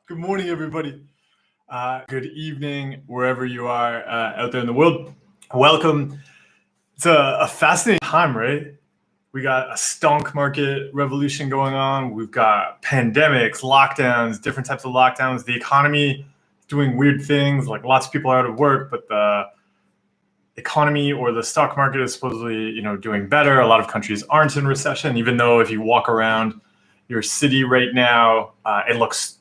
Good morning, everybody. Good evening, wherever you are out there in the world. Welcome. It's a fascinating time, right? We got a stonk market revolution going on. We've got pandemics, lockdowns, different types of lockdowns. The economy doing weird things, like lots of people are out of work, but the economy or the stock market is supposedly, doing better. A lot of countries aren't in recession, even though if you walk around your city right now, it looks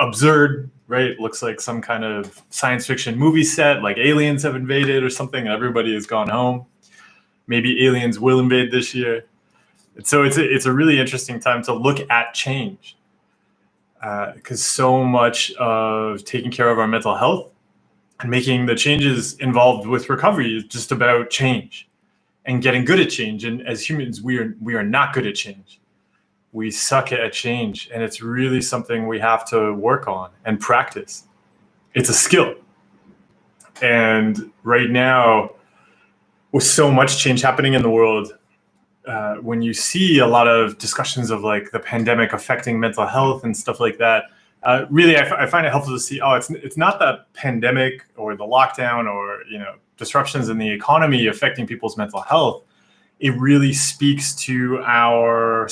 absurd, right? It looks like some kind of science fiction movie set, like aliens have invaded or something, and everybody has gone home. Maybe aliens will invade this year. And so it's a really interesting time to look at change, because so much of taking care of our mental health and making the changes involved with recovery is just about change and getting good at change. And as humans, we are not good at change. We suck at change, and it's really something we have to work on and practice. It's a skill. And right now, with so much change happening in the world, when you see a lot of discussions of like the pandemic affecting mental health and stuff like that, really, I find it helpful to see, it's not the pandemic or the lockdown or disruptions in the economy affecting people's mental health. It really speaks to our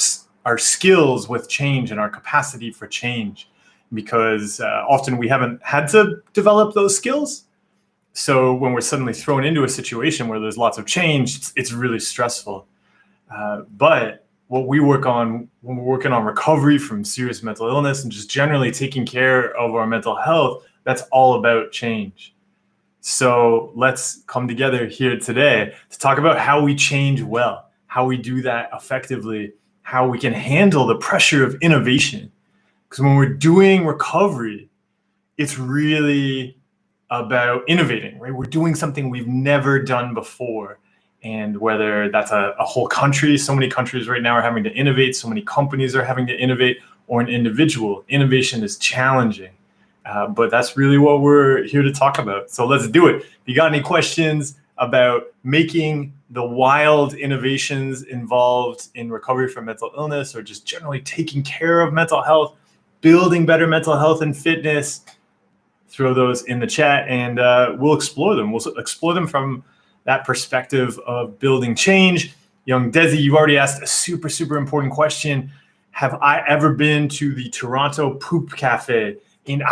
skills with change and our capacity for change, because often we haven't had to develop those skills. So when we're suddenly thrown into a situation where there's lots of change, it's really stressful. But what we work on when we're working on recovery from serious mental illness and just generally taking care of our mental health, that's all about change. So let's come together here today to talk about how we change well, how we do that effectively, how we can handle the pressure of innovation. Because when we're doing recovery, it's really about innovating, right? We're doing something we've never done before. And whether that's a whole country, so many countries right now are having to innovate, so many companies are having to innovate, or an individual, innovation is challenging. But that's really what we're here to talk about. So let's do it. If you got any questions about making the wild innovations involved in recovery from mental illness, or just generally taking care of mental health, building better mental health and fitness, throw those in the chat and we'll explore them. We'll explore them from that perspective of building change. Young Desi, you've already asked a super, super important question. Have I ever been to the Toronto Poop Cafe? And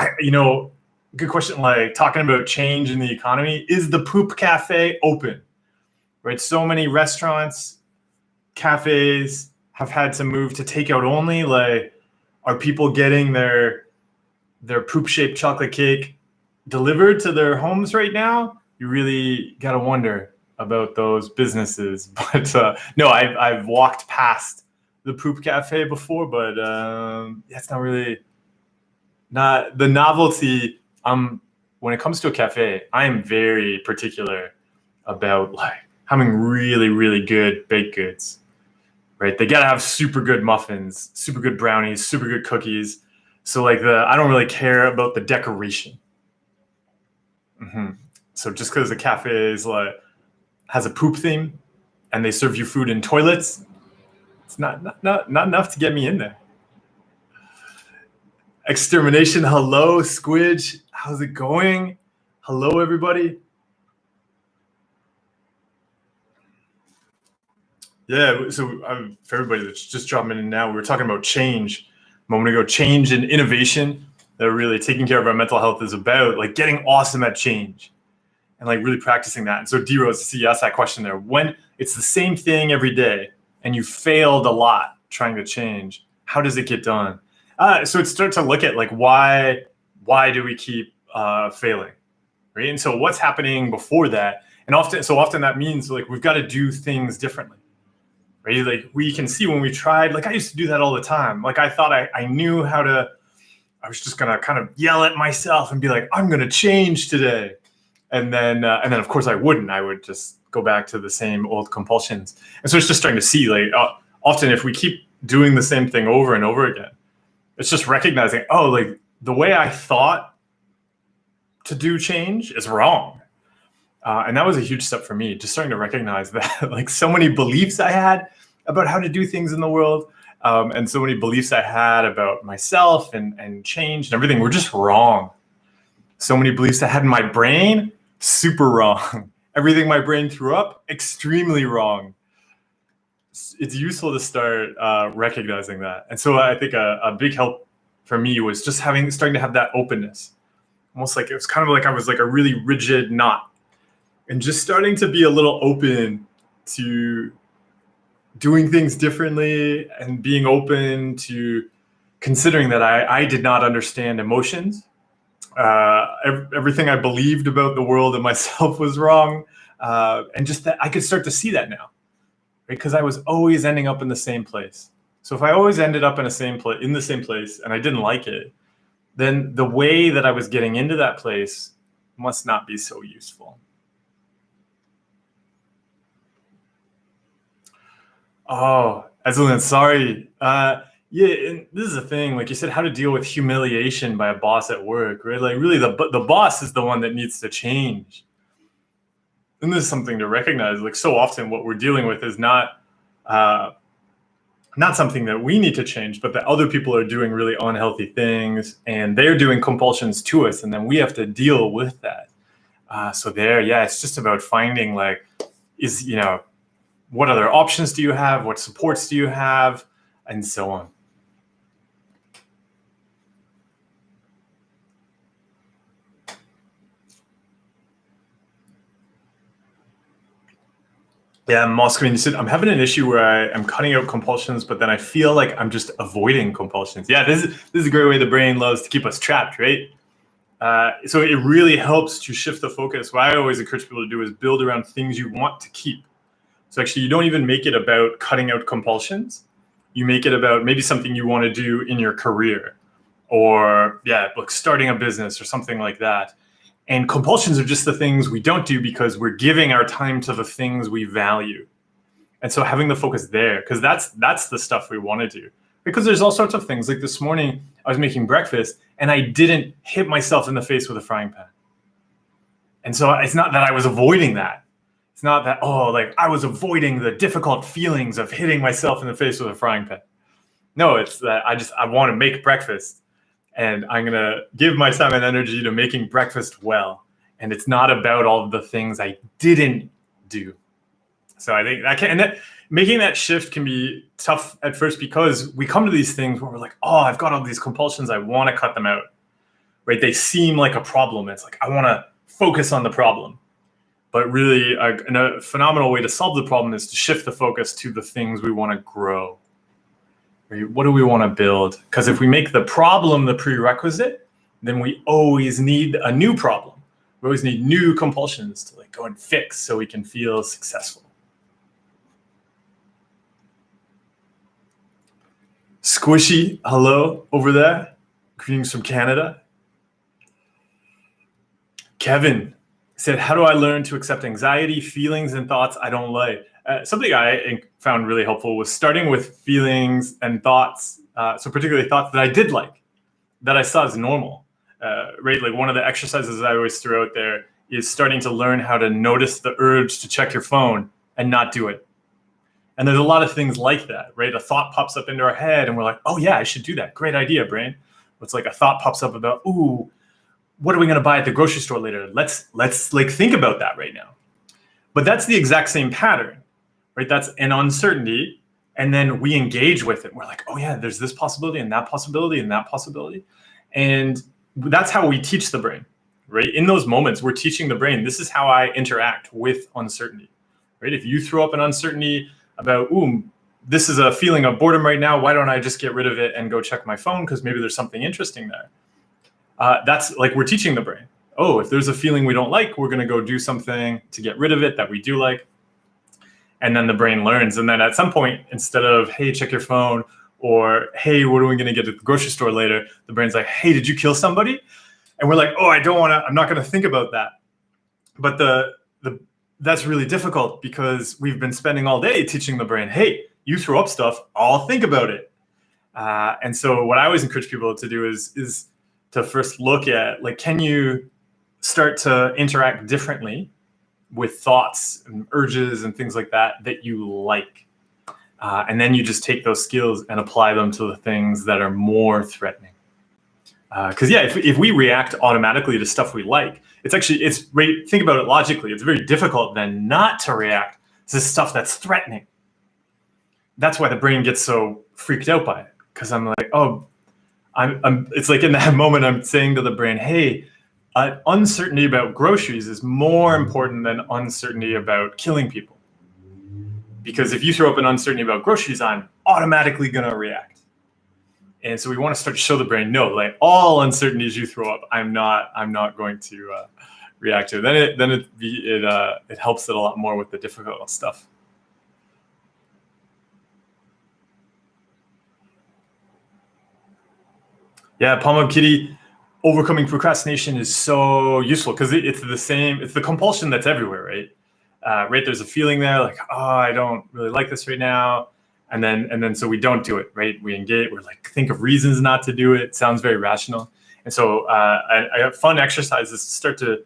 good question, like talking about change in the economy. Is the Poop Cafe open? Right, so many restaurants, cafes have had to move to takeout only. Like, are people getting their poop-shaped chocolate cake delivered to their homes right now? You really got to wonder about those businesses. But no, I've walked past the Poop Cafe before, but that's not the novelty. When it comes to a cafe, I am very particular about like having really, really good baked goods, right? They got to have super good muffins, super good brownies, super good cookies. So like I don't really care about the decoration. So just because the cafe is has a poop theme and they serve you food in toilets, it's not enough to get me in there. Extermination, hello, Squidge. How's it going? Hello, everybody. Yeah, so for everybody that's just dropping in now, we were talking about change a moment ago. Change and innovation, that really taking care of our mental health is about, like getting awesome at change and like really practicing that. And so D-Rose, you asked that question there. When it's the same thing every day and you failed a lot trying to change, how does it get done? So it starts to look at like why do we keep failing, right? And so what's happening before that? And often that means like we've got to do things differently. Right? Like we can see when we tried, like I used to do that all the time. Like I thought I knew how to, I was just going to kind of yell at myself and be like, I'm going to change today. And then of course I wouldn't. I would just go back to the same old compulsions. And so it's just starting to see like often if we keep doing the same thing over and over again, it's just recognizing, like the way I thought to do change is wrong. And that was a huge step for me, just starting to recognize that like so many beliefs I had about how to do things in the world And so many beliefs I had about myself and change and everything were just wrong. So many beliefs I had in my brain, super wrong. Everything my brain threw up, extremely wrong. It's useful to start recognizing that. And so I think a big help for me was just starting to have that openness. Almost like it was kind of like I was like a really rigid knot. And just starting to be a little open to doing things differently and being open to considering that I did not understand emotions. Everything I believed about the world and myself was wrong. And just that I could start to see that now, right? Because I was always ending up in the same place. So if I always ended up in the same place and I didn't like it, then the way that I was getting into that place must not be so useful. Oh, Ezelyn, sorry. Yeah, and this is the thing. Like you said, how to deal with humiliation by a boss at work, right? Like really, the boss is the one that needs to change. And this is something to recognize. Like so often, what we're dealing with is not something that we need to change, but that other people are doing really unhealthy things, and they're doing compulsions to us, and then we have to deal with that. It's just about finding what other options do you have? What supports do you have? And so on. Yeah, Moscow, you said, I'm having an issue where I am cutting out compulsions, but then I feel like I'm just avoiding compulsions. Yeah, this is a great way the brain loves to keep us trapped, right? So it really helps to shift the focus. What I always encourage people to do is build around things you want to keep. So actually, you don't even make it about cutting out compulsions. You make it about maybe something you want to do in your career, or like starting a business or something like that. And compulsions are just the things we don't do because we're giving our time to the things we value. And so having the focus there, because that's the stuff we want to do. Because there's all sorts of things. Like this morning, I was making breakfast and I didn't hit myself in the face with a frying pan. And so it's not that I was avoiding that. It's not that, I was avoiding the difficult feelings of hitting myself in the face with a frying pan. No, it's that I want to make breakfast. And I'm going to give my time and energy to making breakfast well. And it's not about all of the things I didn't do. So I think making that shift can be tough at first because we come to these things where we're like, I've got all these compulsions. I want to cut them out, right? They seem like a problem. It's like, I want to focus on the problem. But really, a phenomenal way to solve the problem is to shift the focus to the things we want to grow. What do we want to build? Because if we make the problem the prerequisite, then we always need a new problem. We always need new compulsions to go and fix so we can feel successful. Squishy, hello over there. Greetings from Canada. Kevin said, how do I learn to accept anxiety, feelings, and thoughts I don't like? Something I found really helpful was starting with feelings and thoughts, so particularly thoughts that I did like, that I saw as normal. Right, like one of the exercises I always throw out there is starting to learn how to notice the urge to check your phone and not do it. And there's a lot of things like that, right? A thought pops up into our head and we're like, oh yeah, I should do that. Great idea, brain. It's like a thought pops up about, ooh, what are we going to buy at the grocery store later? Let's think about that right now. But that's the exact same pattern, right? That's an uncertainty. And then we engage with it. We're like, oh yeah, there's this possibility and that possibility and that possibility. And that's how we teach the brain, right? In those moments, we're teaching the brain, this is how I interact with uncertainty, right? If you throw up an uncertainty about, this is a feeling of boredom right now, why don't I just get rid of it and go check my phone because maybe there's something interesting there. That's like we're teaching the brain, if there's a feeling we don't like, we're going to go do something to get rid of it that we do like. And then the brain learns. And then at some point, instead of, hey, check your phone, or, hey, what are we going to get at the grocery store later? The brain's like, hey, did you kill somebody? And we're like, I don't want to, I'm not going to think about that. But that's really difficult because we've been spending all day teaching the brain, hey, you throw up stuff, I'll think about it. And so what I always encourage people to do is to first look at, can you start to interact differently with thoughts and urges and things like that you like? And then you just take those skills and apply them to the things that are more threatening. Because if we react automatically to stuff we like, think about it logically. It's very difficult then not to react to stuff that's threatening. That's why the brain gets so freaked out by it. Because I'm like, it's like in that moment I'm saying to the brain, hey, uncertainty about groceries is more important than uncertainty about killing people. Because if you throw up an uncertainty about groceries, I'm automatically going to react. And so we want to start to show the brain, no, like all uncertainties you throw up, I'm not going to react to. Then it helps it a lot more with the difficult stuff. Yeah, Palm Up Kitty, overcoming procrastination is so useful because it's the compulsion that's everywhere, right? Right, there's a feeling there like, oh, I don't really like this right now. And then so we don't do it, right? We engage, we're like, think of reasons not to do it. It sounds very rational. And so I have fun exercises to start to,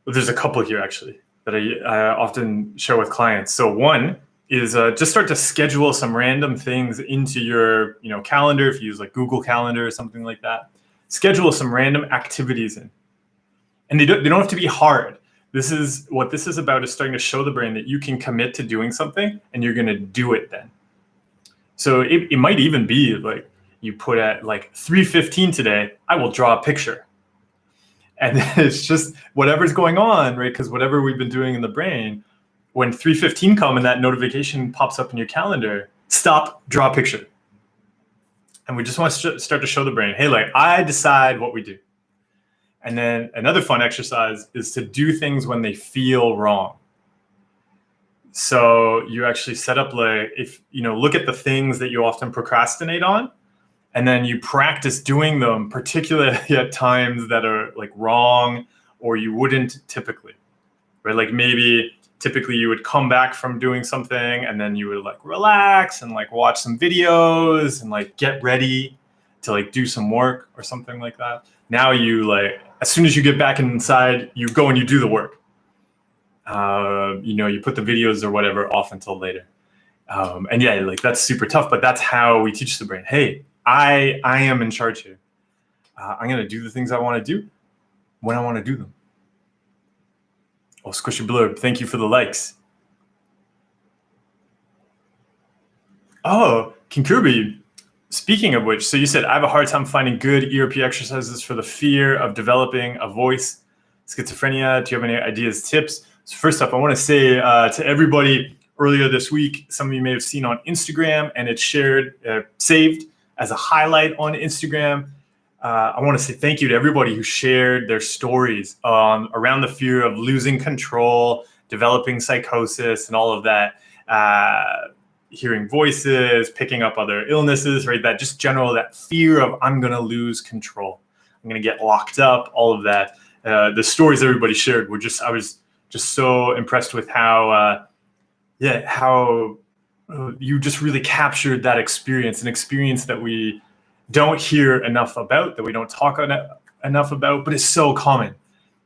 well, there's a couple here actually that I often share with clients. So one is just start to schedule some random things into your calendar. If you use like Google Calendar or something like that, schedule some random activities in. And they don't have to be hard. This is about, is starting to show the brain that you can commit to doing something and you're going to do it then. So it might even be like you put at like 3:15 today, I will draw a picture. And it's just whatever's going on, right? Because whatever we've been doing in the brain, when 3:15 come and that notification pops up in your calendar, stop, draw a picture. And we just want to start to show the brain, hey, like I decide what we do. And then another fun exercise is to do things when they feel wrong. So you actually set up like, look at the things that you often procrastinate on, and then you practice doing them, particularly at times that are like wrong or you wouldn't typically, right? Like maybe typically you would come back from doing something and then you would like relax and like watch some videos and like get ready to like do some work or something like that. Now you like, as soon as you get back inside, you go and you do the work. You put the videos or whatever off until later. And yeah, like that's super tough, but that's how we teach the brain, hey, I am in charge here. I'm going to do the things I want to do when I want to do them. Oh, Squishy Blurb, thank you for the likes. Oh, King Kirby, speaking of which, so you said, I have a hard time finding good ERP exercises for the fear of developing a voice schizophrenia. Do you have any ideas, tips? So first up, I want to say to everybody, earlier this week, some of you may have seen on Instagram, and it's saved as a highlight on Instagram. I want to say thank you to everybody who shared their stories around the fear of losing control, developing psychosis, and all of that. Hearing voices, picking up other illnesses, right? That fear of I'm going to lose control. I'm going to get locked up, all of that. The stories everybody shared were I was just so impressed with how you just really captured that experience, an experience that we don't hear enough about, that we don't talk enough about, but it's so common.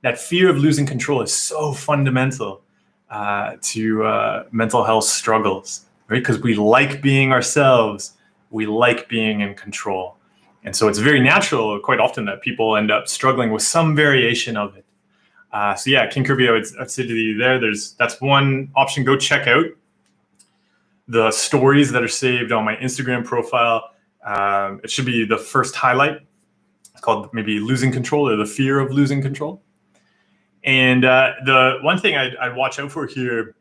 That fear of losing control is so fundamental to mental health struggles, right? Because we like being ourselves, we like being in control. And so it's very natural quite often that people end up struggling with some variation of it. So yeah, King Kirby, I'd say to you there, that's one option. Go check out the stories that are saved on my Instagram profile. It should be the first highlight. It's called maybe Losing Control, or the fear of losing control. And the one thing I'd watch out for here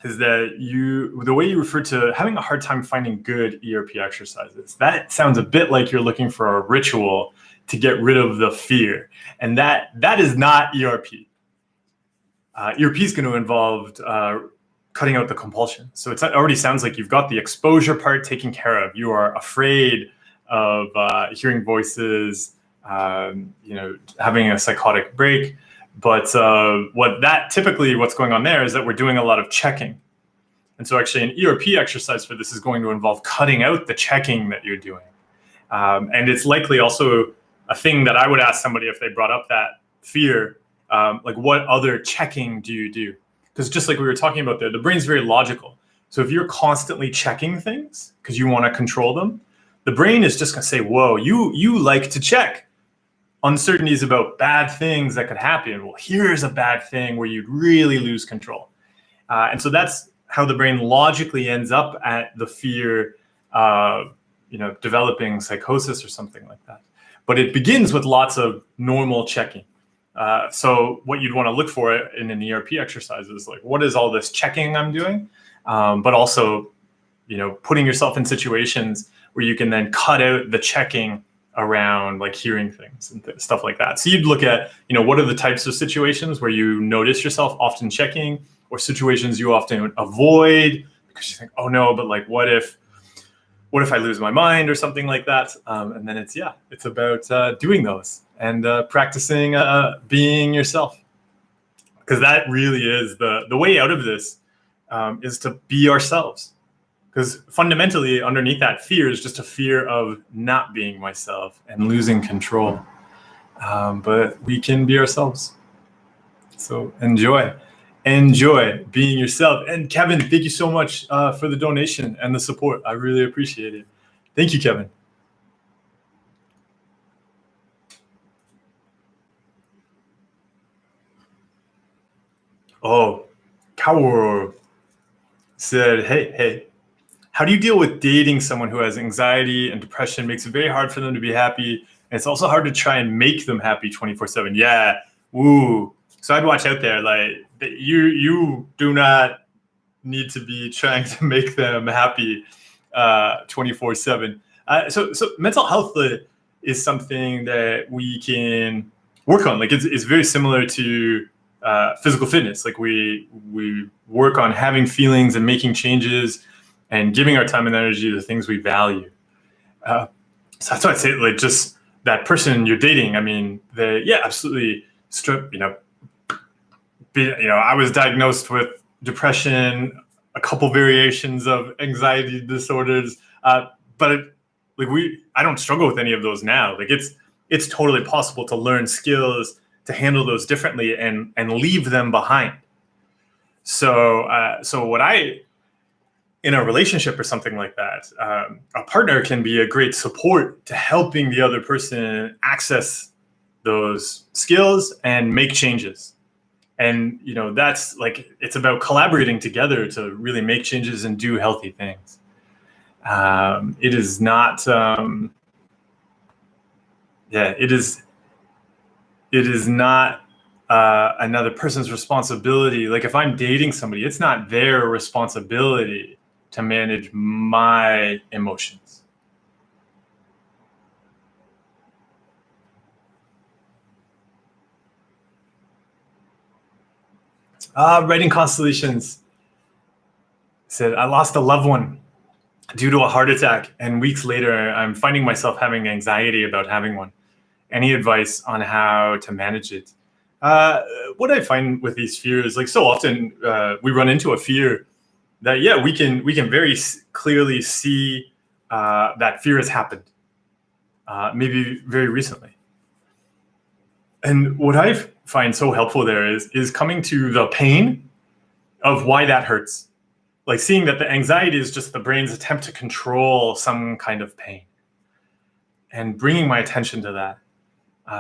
is that the way you refer to having a hard time finding good ERP exercises, that sounds a bit like you're looking for a ritual to get rid of the fear. And that is not ERP. ERP is going to involve cutting out the compulsion. So it already sounds like you've got the exposure part taken care of. You are afraid of hearing voices, having a psychotic break. But what's going on there is that we're doing a lot of checking. And so actually an ERP exercise for this is going to involve cutting out the checking that you're doing. And it's likely also a thing that I would ask somebody if they brought up that fear, like what other checking do you do? Because just like we were talking about there, the brain's very logical. So if you're constantly checking things because you want to control them, the brain is just going to say, whoa, you like to check uncertainties about bad things that could happen. Well, here's a bad thing where you'd really lose control. And so that's how the brain logically ends up at the fear of, developing psychosis or something like that. But it begins with lots of normal checking. So what you'd want to look for in an ERP exercise is like, what is all this checking I'm doing? But also, putting yourself in situations where you can then cut out the checking around like hearing things and stuff like that. So you'd look at, what are the types of situations where you notice yourself often checking, or situations you often avoid because you think, oh no, but like, what if I lose my mind or something like that? And then it's about doing those and practicing being yourself, because that really is the way out of this, is to be ourselves. Because fundamentally underneath that fear is just a fear of not being myself and losing control. But we can be ourselves. So enjoy being yourself. And Kevin, thank you so much for the donation and the support. I really appreciate it. Thank you, Kevin. Oh, Kaur said, hey, how do you deal with dating someone who has anxiety and depression? Makes it very hard for them to be happy. And it's also hard to try and make them happy 24/7. Yeah. Woo. So I'd watch out there. Like, you do not need to be trying to make them happy 24/7. So mental health is something that we can work on. Like, it's very similar to physical fitness. Like, we work on having feelings and making changes and giving our time and energy to the things we value. So that's why I say, like, just that person you're dating. I mean, absolutely. I was diagnosed with depression, a couple variations of anxiety disorders, but I don't struggle with any of those now. Like, it's totally possible to learn skills to handle those differently and leave them behind. So in a relationship or something like that, a partner can be a great support to helping the other person access those skills and make changes. And, that's like, it's about collaborating together to really make changes and do healthy things. It is not, it is not another person's responsibility. Like, if I'm dating somebody, it's not their responsibility to manage my emotions. Writing Constellations said, I lost a loved one due to a heart attack, and weeks later, I'm finding myself having anxiety about having one. Any advice on how to manage it? What I find with these fears, like, so often we run into a fear that, we can very clearly see that fear has happened, maybe very recently. And what I find so helpful there is coming to the pain of why that hurts. Like, seeing that the anxiety is just the brain's attempt to control some kind of pain, and bringing my attention to that,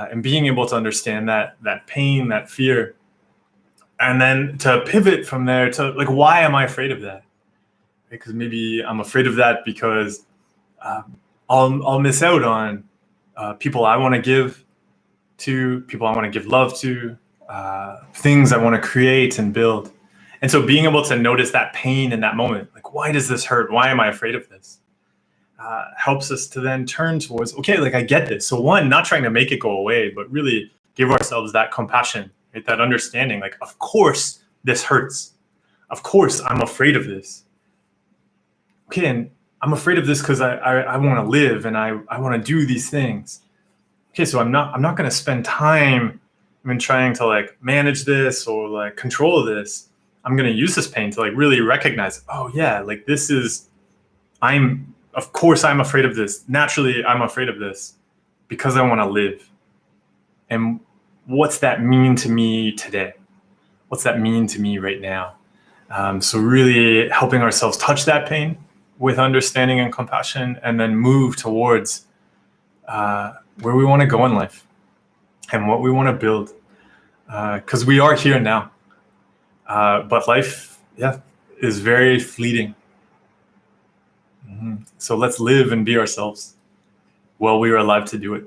and being able to understand that pain, that fear, and then to pivot from there to, like, why am I afraid of that? Because maybe I'm afraid of that because I'll miss out on people I want to give to, people I want to give love to, things I want to create and build. And so being able to notice that pain in that moment, like, why does this hurt? Why am I afraid of this? Helps us to then turn towards, okay, like, I get this. So one, not trying to make it go away, but really give ourselves that compassion, right? That understanding, like, of course this hurts. Of course I'm afraid of this. Okay, and I'm afraid of this because I want to live and I want to do these things. Okay, so I'm not going to spend time trying to, like, manage this or, like, control this. I'm going to use this pain to, like, really recognize, oh yeah, like, of course I'm afraid of this. Naturally, I'm afraid of this because I want to live. And what's that mean to me today? What's that mean to me right now? So really helping ourselves touch that pain with understanding and compassion, and then move towards where we want to go in life and what we want to build. Because we are here now. But life, is very fleeting. So let's live and be ourselves while we are alive to do it.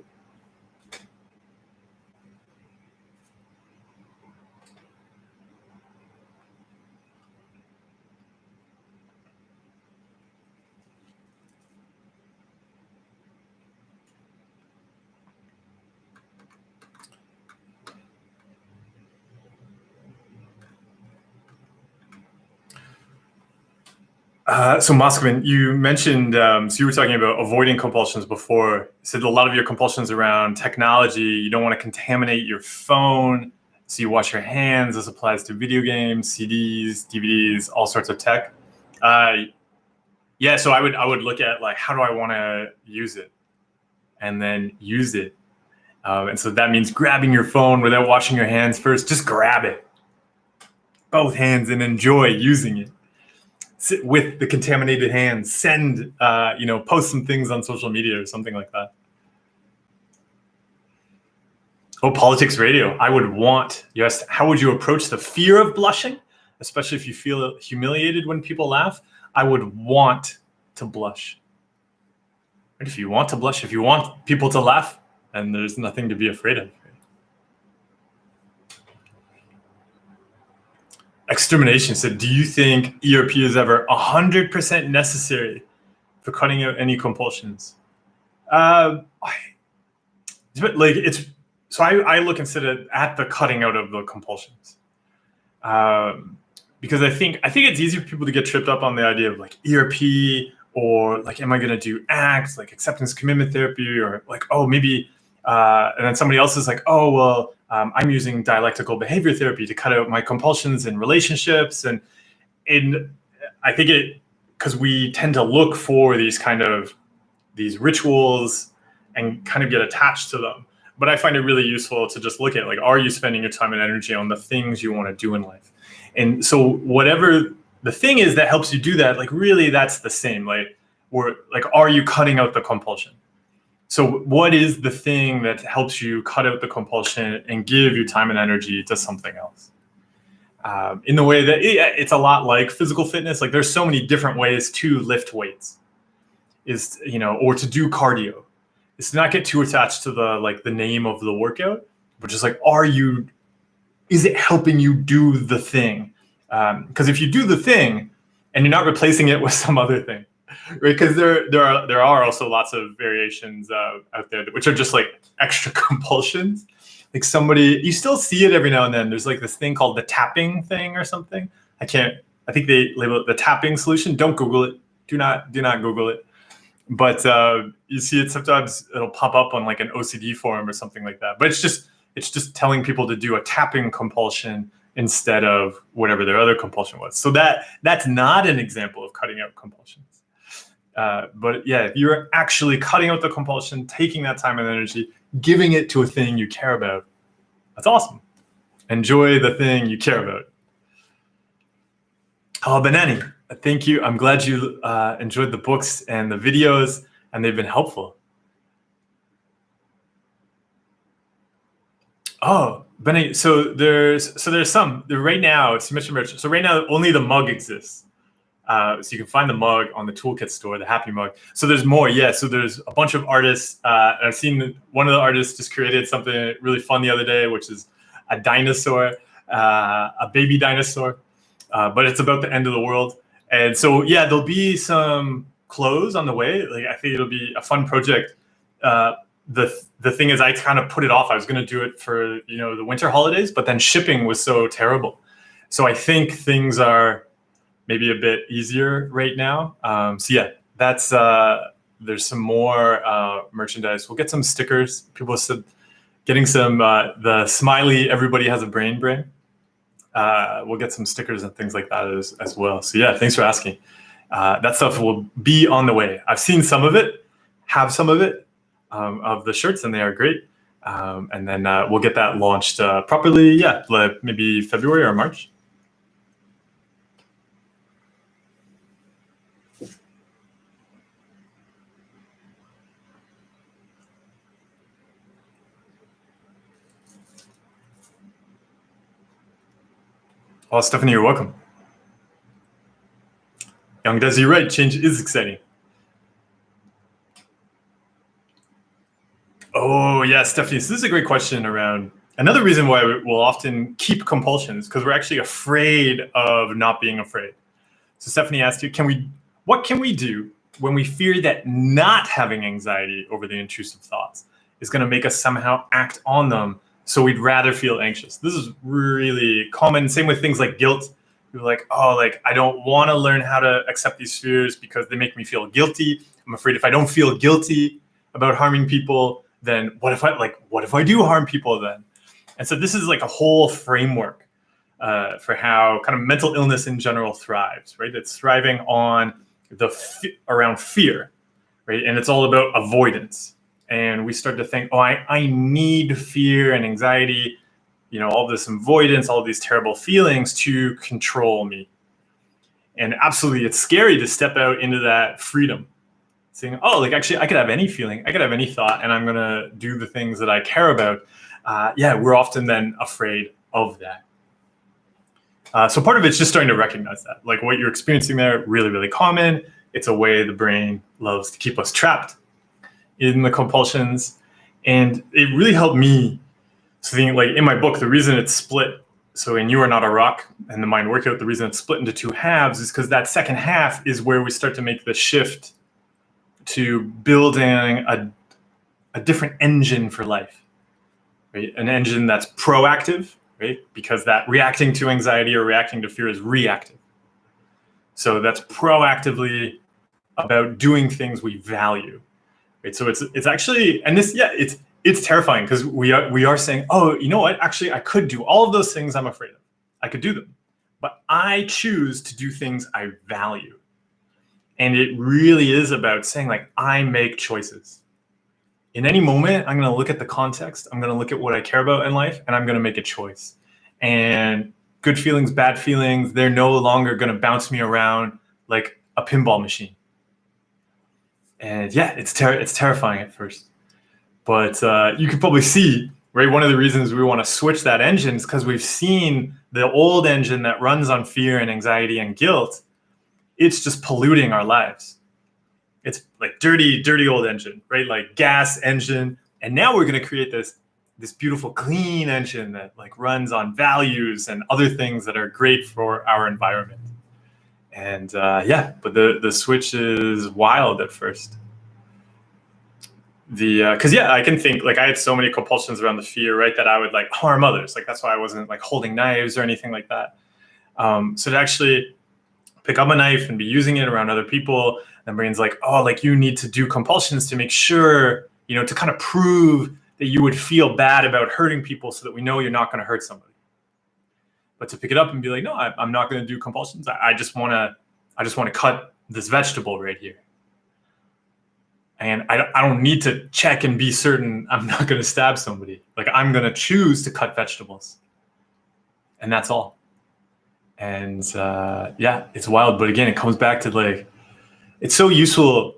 So Moskvin, you mentioned, so you were talking about avoiding compulsions before. You said a lot of your compulsions around technology. You don't want to contaminate your phone, so you wash your hands. This applies to video games, CDs, DVDs, all sorts of tech. So I would look at, like, how do I want to use it, and then use it. And so that means grabbing your phone without washing your hands first. Just grab it, both hands, and enjoy using it. Sit with the contaminated hands, send, post some things on social media or something like that. Oh, politics radio. I would want, you asked, how would you approach the fear of blushing, especially if you feel humiliated when people laugh? I would want to blush. And if you want to blush, if you want people to laugh, then there's nothing to be afraid of. Extermination said, do you think ERP is ever 100% necessary for cutting out any compulsions? I look instead at the cutting out of the compulsions. Because I think it's easy for people to get tripped up on the idea of, like, ERP, or like, am I going to do ACT, like acceptance commitment therapy, or like, oh, maybe, and then somebody else is like, oh, well, I'm using dialectical behavior therapy to cut out my compulsions in relationships. And I think because we tend to look for these rituals and kind of get attached to them. But I find it really useful to just look at, like, are you spending your time and energy on the things you want to do in life? And so whatever the thing is that helps you do that, like, really that's the same. Are you cutting out the compulsion? So what is the thing that helps you cut out the compulsion and give your time and energy to something else? In the way that it's a lot like physical fitness. Like, there's so many different ways to lift weights, or to do cardio. It's to not get too attached to the name of the workout, but just like, is it helping you do the thing? Because if you do the thing and you're not replacing it with some other thing, right? Because there are also lots of variations out there which are just like extra compulsions. Like, you still see it every now and then. There's like this thing called the tapping thing or something. I think they label it the tapping solution. Don't Google it. Do not Google it. But you see it sometimes. It'll pop up on like an OCD forum or something like that. But it's just telling people to do a tapping compulsion instead of whatever their other compulsion was. So that's not an example of cutting out compulsions. But yeah, if you're actually cutting out the compulsion, taking that time and energy, giving it to a thing you care about, that's awesome. Enjoy the thing you care about. Oh, Benani, thank you. I'm glad you enjoyed the books and the videos, and they've been helpful. Oh, Benny, so there's some right now. So merch. So right now, only the mug exists. So you can find the mug on the Toolkit store, the Happy Mug. So there's more, yeah. So there's a bunch of artists. I've seen one of the artists just created something really fun the other day, which is a dinosaur, a baby dinosaur, but it's about the end of the world. And so yeah, there'll be some clothes on the way. Like, I think it'll be a fun project. The thing is, I kind of put it off. I was going to do it for the winter holidays, but then shipping was so terrible. So I think things are maybe a bit easier right now. So yeah, that's there's some more merchandise. We'll get some stickers. People said getting some the smiley everybody has a brain. We'll get some stickers and things like that as well. So yeah, thanks for asking. That stuff will be on the way. I've seen some of it, have some of it, of the shirts, and they are great. And then we'll get that launched properly. Yeah, like maybe February or March. Oh, Stephanie, you're welcome. Young Desi, you're right. Change is exciting. Oh, yeah, Stephanie. So this is a great question around another reason why we'll often keep compulsions, because we're actually afraid of not being afraid. So Stephanie asked you, what can we do when we fear that not having anxiety over the intrusive thoughts is going to make us somehow act on them, so we'd rather feel anxious? This is really common. Same with things like guilt. You're like, oh, like I don't want to learn how to accept these fears because they make me feel guilty. I'm afraid if I don't feel guilty about harming people, then what if I do harm people then? And so this is like a whole framework for how kind of mental illness in general thrives, right? It's thriving on around fear, right? And it's all about avoidance. And we start to think, oh, I need fear and anxiety, all this avoidance, all these terrible feelings to control me. And absolutely, it's scary to step out into that freedom, saying, oh, like actually I could have any feeling, I could have any thought, and I'm gonna do the things that I care about. We're often then afraid of that. So part of it's just starting to recognize that, like what you're experiencing there, really, really common. It's a way the brain loves to keep us trapped in the compulsions. And it really helped me. So like in my book, the reason it's split, so in You Are Not a Rock and the Mind Workout, the reason it's split into two halves is because that second half is where we start to make the shift to building a different engine for life, right? An engine that's proactive, right? Because that reacting to anxiety or reacting to fear is reactive. So that's proactively about doing things we value, right? So it's actually, and this, it's terrifying because we are saying, oh, you know what? Actually, I could do all of those things I'm afraid of. I could do them, but I choose to do things I value. And it really is about saying, like, I make choices. In any moment, I'm going to look at the context. I'm going to look at what I care about in life, and I'm going to make a choice. And good feelings, bad feelings, they're no longer going to bounce me around like a pinball machine. And it's terrifying at first. But you can probably see, right, one of the reasons we want to switch that engine is because we've seen the old engine that runs on fear and anxiety and guilt. It's just polluting our lives. It's like dirty, dirty old engine, right? Like gas engine. And now we're going to create this beautiful clean engine that like runs on values and other things that are great for our environment. And but the switch is wild at first. Because I can think, like, I had so many compulsions around the fear, right, that I would like harm others. Like that's why I wasn't like holding knives or anything like that. So to actually pick up a knife and be using it around other people, and brain's like, oh, like you need to do compulsions to make sure, to kind of prove that you would feel bad about hurting people so that we know you're not going to hurt somebody. But to pick it up and be like, no, I'm not going to do compulsions. I just want to cut this vegetable right here. And I don't need to check and be certain I'm not going to stab somebody. Like I'm going to choose to cut vegetables. And that's all. And it's wild. But again, it comes back to like, it's so useful.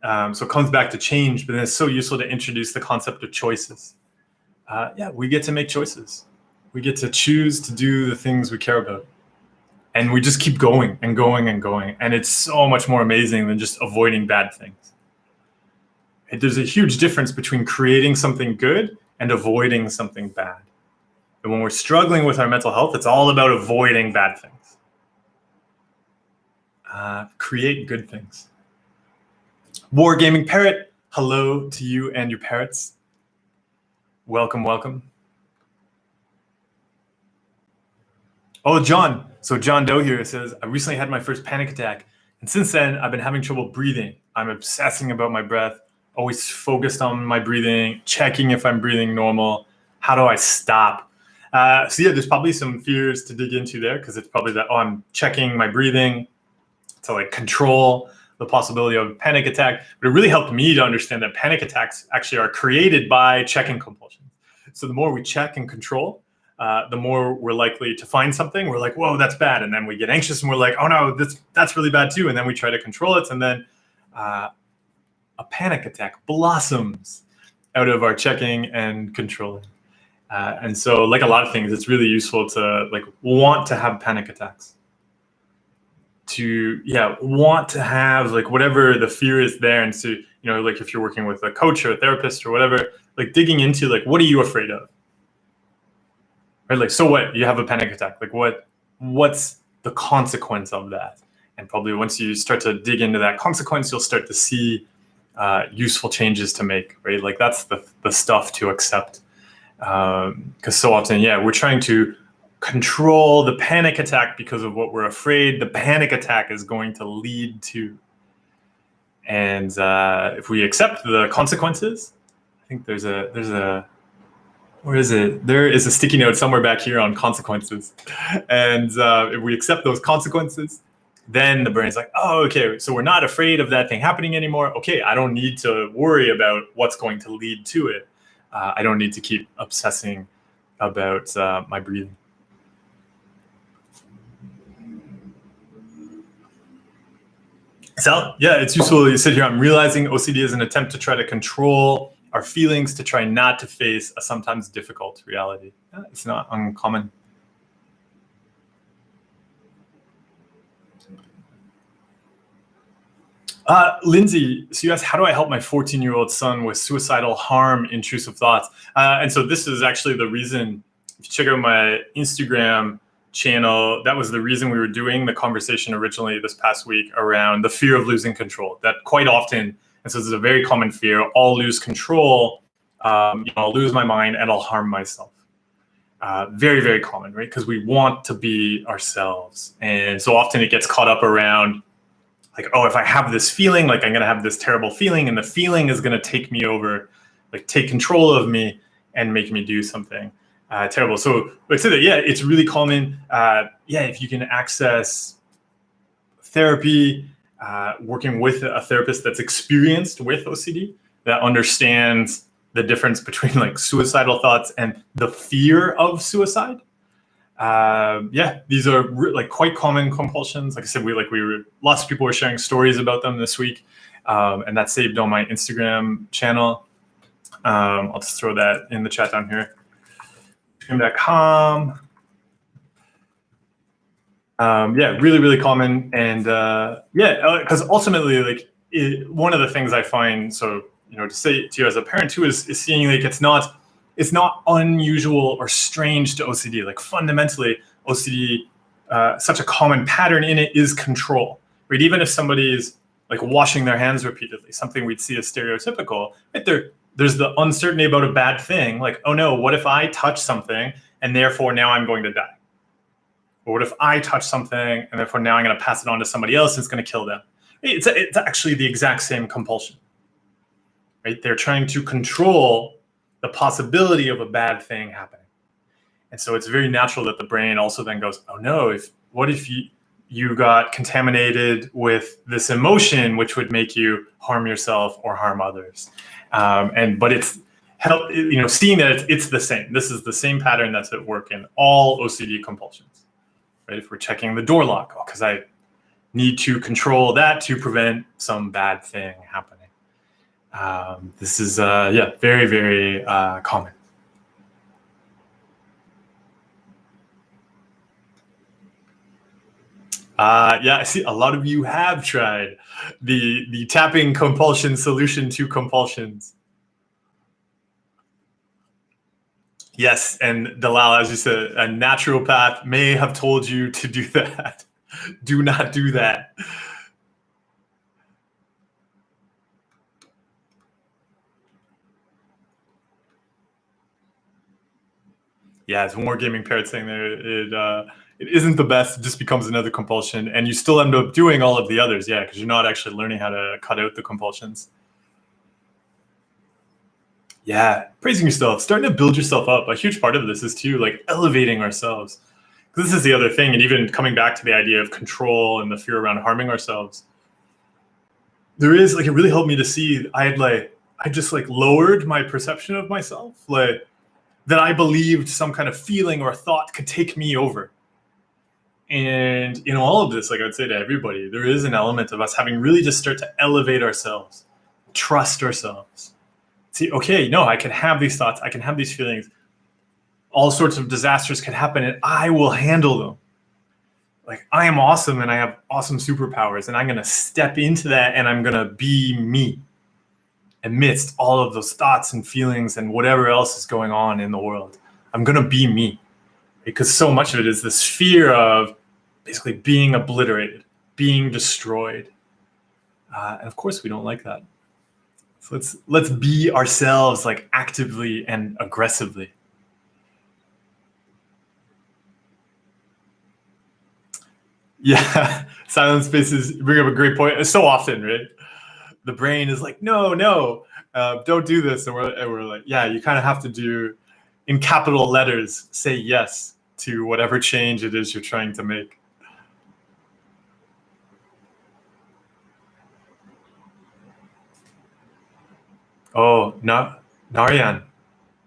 So it comes back to change, but then it's so useful to introduce the concept of choices. We get to make choices. We get to choose to do the things we care about. And we just keep going and going and going. And it's so much more amazing than just avoiding bad things. There's a huge difference between creating something good and avoiding something bad. And when we're struggling with our mental health, it's all about avoiding bad things. Create good things. Wargaming Parrot, hello to you and your parrots. Welcome, welcome. Oh, John. So John Doe here says, I recently had my first panic attack. And since then, I've been having trouble breathing. I'm obsessing about my breath, always focused on my breathing, checking if I'm breathing normal. How do I stop? There's probably some fears to dig into there because it's probably that, I'm checking my breathing to like control the possibility of a panic attack. But it really helped me to understand that panic attacks actually are created by checking compulsions. So the more we check and control, the more we're likely to find something. We're like, whoa, that's bad. And then we get anxious and we're like, oh no, that's really bad too. And then we try to control it. And then a panic attack blossoms out of our checking and controlling. And so, like a lot of things, it's really useful to like want to have panic attacks. To want to have like whatever the fear is there, and so like if you're working with a coach or a therapist or whatever, like digging into like what are you afraid of, right? Like, so what? You have a panic attack. Like what's the consequence of that? And probably once you start to dig into that consequence, you'll start to see useful changes to make, right? Like that's the stuff to accept. Because so often, we're trying to control the panic attack because of what we're afraid the panic attack is going to lead to. And if we accept the consequences, I think there's a where is it? There is a sticky note somewhere back here on consequences. And if we accept those consequences, then the brain's like, oh, okay, so we're not afraid of that thing happening anymore. Okay, I don't need to worry about what's going to lead to it. I don't need to keep obsessing about my breathing. So, it's useful. You sit here, I'm realizing OCD is an attempt to try to control our feelings, to try not to face a sometimes difficult reality. It's not uncommon. Lindsay, so you asked, how do I help my 14-year-old son with suicidal harm, intrusive thoughts? And so this is actually the reason, if you check out my Instagram channel, that was the reason we were doing the conversation originally this past week around the fear of losing control. That quite often, and so this is a very common fear, I'll lose control, I'll lose my mind and I'll harm myself. Very, very common, right? Because we want to be ourselves. And so often it gets caught up around like, oh, if I have this feeling, like I'm going to have this terrible feeling and the feeling is going to take me over, like take control of me and make me do something terrible. So like I said, it's really common. If you can access therapy, working with a therapist that's experienced with OCD, that understands the difference between like suicidal thoughts and the fear of suicide. These are like quite common compulsions. Like I said, lots of people were sharing stories about them this week, and that's saved on my Instagram channel. I'll just throw that in the chat down here. Stream.com. Really, really common, and because ultimately, like one of the things I find, so to say to you as a parent too, is seeing like it's not unusual or strange to OCD. Like fundamentally, OCD, such a common pattern in it is control, right? Even if somebody's like washing their hands repeatedly, something we'd see as stereotypical, right? There's the uncertainty about a bad thing. Like, oh no, what if I touch something and therefore now I'm going to die? Or what if I touch something and therefore now I'm going to pass it on to somebody else and it's going to kill them? It's actually the exact same compulsion, right? They're trying to control the possibility of a bad thing happening. And so it's very natural that the brain also then goes, oh no, what if you got contaminated with this emotion, which would make you harm yourself or harm others. But it's seeing that it's the same. This is the same pattern that's at work in all OCD compulsions, right? If we're checking the door lock, because I need to control that to prevent some bad thing happening. This is very, very common. I see a lot of you have tried the tapping compulsion solution to compulsions. Yes, and Dalal, as you said, a naturopath may have told you to do that. Do not do that. Yeah, it's more gaming parrot saying there. It isn't the best. It just becomes another compulsion, and you still end up doing all of the others. Yeah, because you're not actually learning how to cut out the compulsions. Yeah, praising yourself, starting to build yourself up. A huge part of this is too like elevating ourselves. This is the other thing, and even coming back to the idea of control and the fear around harming ourselves. There is like it really helped me to see I just like lowered my perception of myself, like that I believed some kind of feeling or thought could take me over. And in all of this, like I would say to everybody, there is an element of us having really just start to elevate ourselves, trust ourselves. See, okay, no, I can have these thoughts, I can have these feelings, all sorts of disasters can happen and I will handle them. Like, I am awesome and I have awesome superpowers, and I'm going to step into that and I'm going to be me amidst all of those thoughts and feelings and whatever else is going on in the world. I'm going to be me, because so much of it is this fear of basically being obliterated, being destroyed. And of course we don't like that. So let's be ourselves, like, actively and aggressively. Yeah, silent spaces bring up a great point. So often, right? The brain is like, no, don't do this. And we're like, yeah, you kind of have to do, in capital letters, say yes to whatever change it is you're trying to make. Oh, Narayan,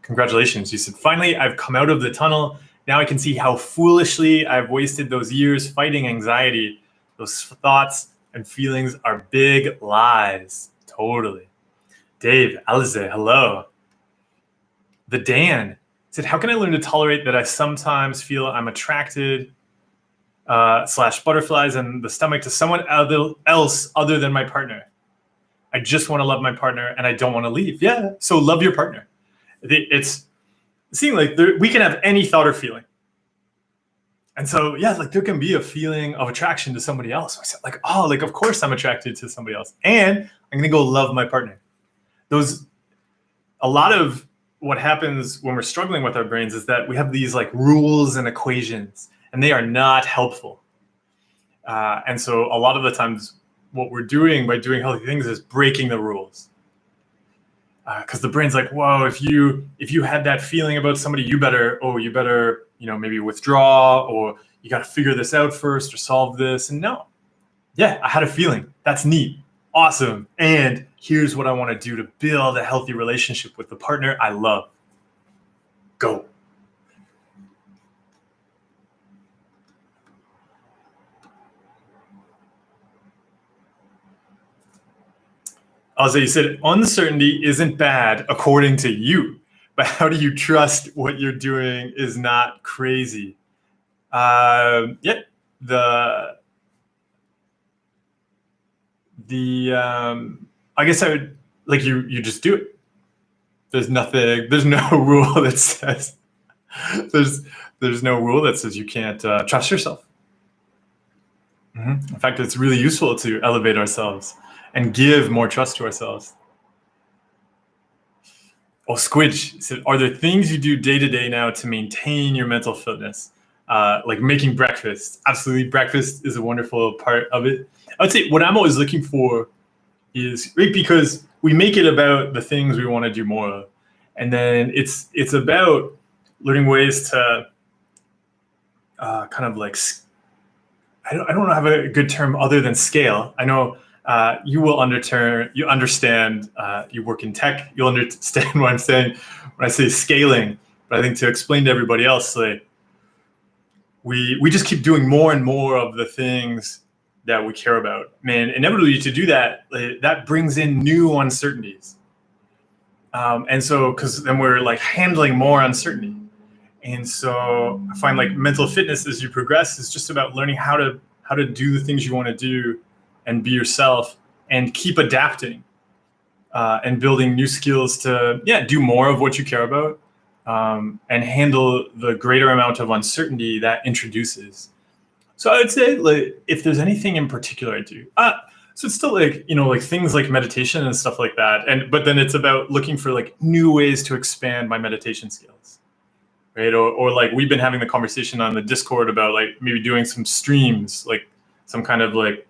congratulations. You said, finally, I've come out of the tunnel. Now I can see how foolishly I've wasted those years fighting anxiety. Those thoughts and feelings are big lies. Totally. Dave, Alize, hello. The Dan said, how can I learn to tolerate that I sometimes feel I'm attracted / butterflies in the stomach to someone else other than my partner? I just want to love my partner and I don't want to leave. Yeah, so love your partner. It's seeing like we can have any thought or feeling. And so, yeah, like there can be a feeling of attraction to somebody else. I said, like, oh, like, of course I'm attracted to somebody else. And I'm going to go love my partner. A lot of what happens when we're struggling with our brains is that we have these like rules and equations, and they are not helpful. And so a lot of the times what we're doing by doing healthy things is breaking the rules. Because the brain's like, whoa, if you had that feeling about somebody, you better, maybe withdraw, or you got to figure this out first or solve this. And no, yeah, I had a feeling. That's neat. Awesome. And here's what I want to do to build a healthy relationship with the partner I love. Go. Also, you said uncertainty isn't bad according to you, but how do you trust what you're doing is not crazy? I guess I would, like, you just do it. There's no rule that says there's no rule that says you can't trust yourself. Mm-hmm. In fact, it's really useful to elevate ourselves and give more trust to ourselves. Oh, Squidge said, are there things you do day to day now to maintain your mental fitness? Like making breakfast. Absolutely, breakfast is a wonderful part of it. I would say what I'm always looking for is, right, because we make it about the things we want to do more of. And then it's about learning ways to kind of like, I don't have a good term other than scale. I know you understand, you work in tech, you'll understand what I'm saying when I say scaling. But I think to explain to everybody else, like, we just keep doing more and more of the things that we care about. Man, inevitably to do that, that brings in new uncertainties. And so, because then we're like handling more uncertainty. And so I find like mental fitness as you progress is just about learning how to do the things you want to do and be yourself and keep adapting and building new skills to, do more of what you care about and handle the greater amount of uncertainty that introduces. So I would say, like, if there's anything in particular I do, so it's still like, like things like meditation and stuff like that. But then it's about looking for like new ways to expand my meditation skills, right? Or like we've been having the conversation on the Discord about like maybe doing some streams, like some kind of like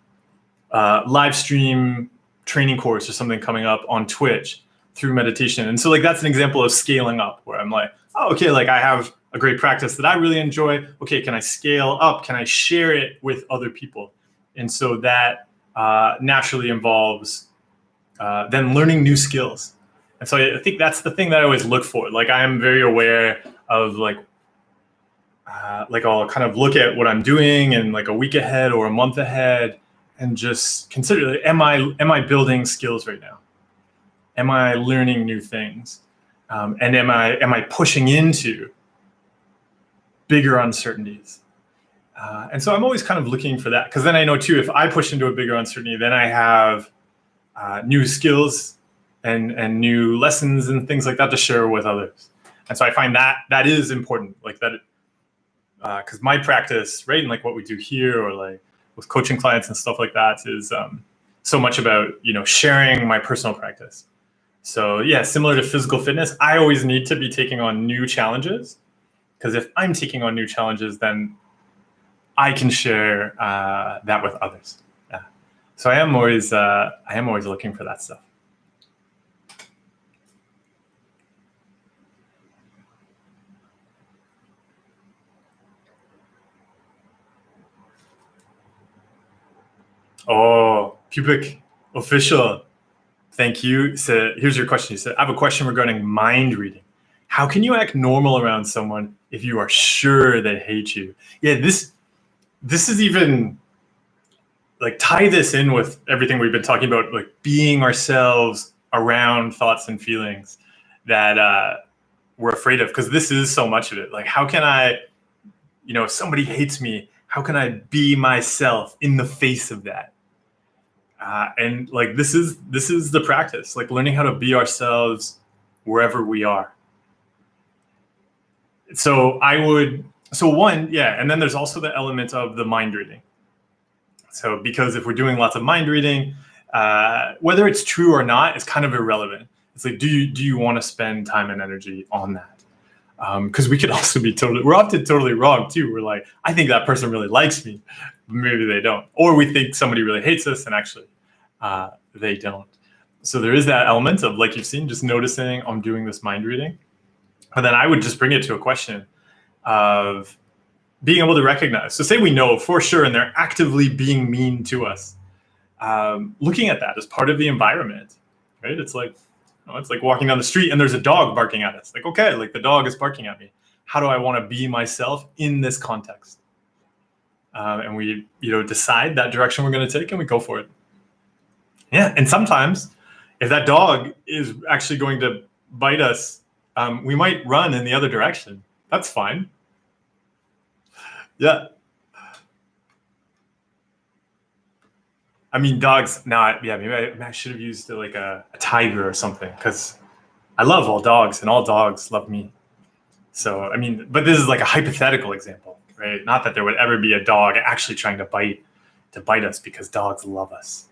live stream training course or something coming up on Twitch through meditation. And so like that's an example of scaling up, where I'm like, oh, okay, like I have a great practice that I really enjoy. Okay, can I scale up? Can I share it with other people? And so that naturally involves then learning new skills. And so I think that's the thing that I always look for. Like I am very aware of like I'll kind of look at what I'm doing and like a week ahead or a month ahead and just consider, like, am I building skills right now? Am I learning new things? And am I pushing into bigger uncertainties. And so I'm always kind of looking for that, because then I know too, if I push into a bigger uncertainty, then I have new skills and new lessons and things like that to share with others. And so I find that is important, like that, because my practice, right, and like what we do here, or like with coaching clients and stuff like that, is so much about, sharing my personal practice. So yeah, similar to physical fitness, I always need to be taking on new challenges, because if I'm taking on new challenges, then I can share that with others. Yeah. So I am always looking for that stuff. Oh, pubic official. Thank you. So here's your question. You said, I have a question regarding mind reading. How can you act normal around someone if you are sure they hate you? Yeah, this is even like, tie this in with everything we've been talking about, like being ourselves around thoughts and feelings that we're afraid of, because this is so much of it. Like, how can I, if somebody hates me, how can I be myself in the face of that? And like, this is the practice, like learning how to be ourselves wherever we are. So one, yeah. And then there's also the element of the mind reading. So because if we're doing lots of mind reading, whether it's true or not is kind of irrelevant. It's like, do you want to spend time and energy on that? Because we could also be we're often totally wrong too. We're like, I think that person really likes me, but maybe they don't. Or we think somebody really hates us, and actually they don't. So there is that element of, like you've seen, just noticing I'm doing this mind reading. And then I would just bring it to a question of being able to recognize. So say we know for sure, and they're actively being mean to us. Looking at that as part of the environment, right? It's like, it's like walking down the street and there's a dog barking at us. Like, okay, like the dog is barking at me. How do I want to be myself in this context? And we, decide that direction we're going to take, and we go for it. Yeah, and sometimes if that dog is actually going to bite us, we might run in the other direction. That's fine. Yeah. I mean, dogs. Yeah, maybe I should have used like a tiger or something, because I love all dogs and all dogs love me. So, I mean, but this is like a hypothetical example, right? Not that there would ever be a dog actually trying to bite us, because dogs love us.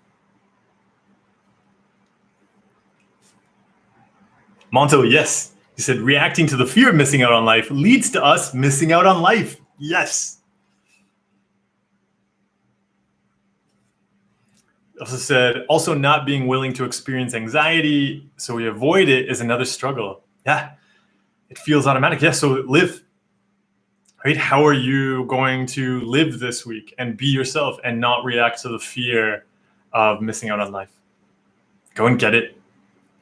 Monto, yes. He said, reacting to the fear of missing out on life leads to us missing out on life. Yes. Also said, also not being willing to experience anxiety, so we avoid it, is another struggle. Yeah, it feels automatic. Yeah, so live. Right? How are you going to live this week and be yourself and not react to the fear of missing out on life? Go and get it.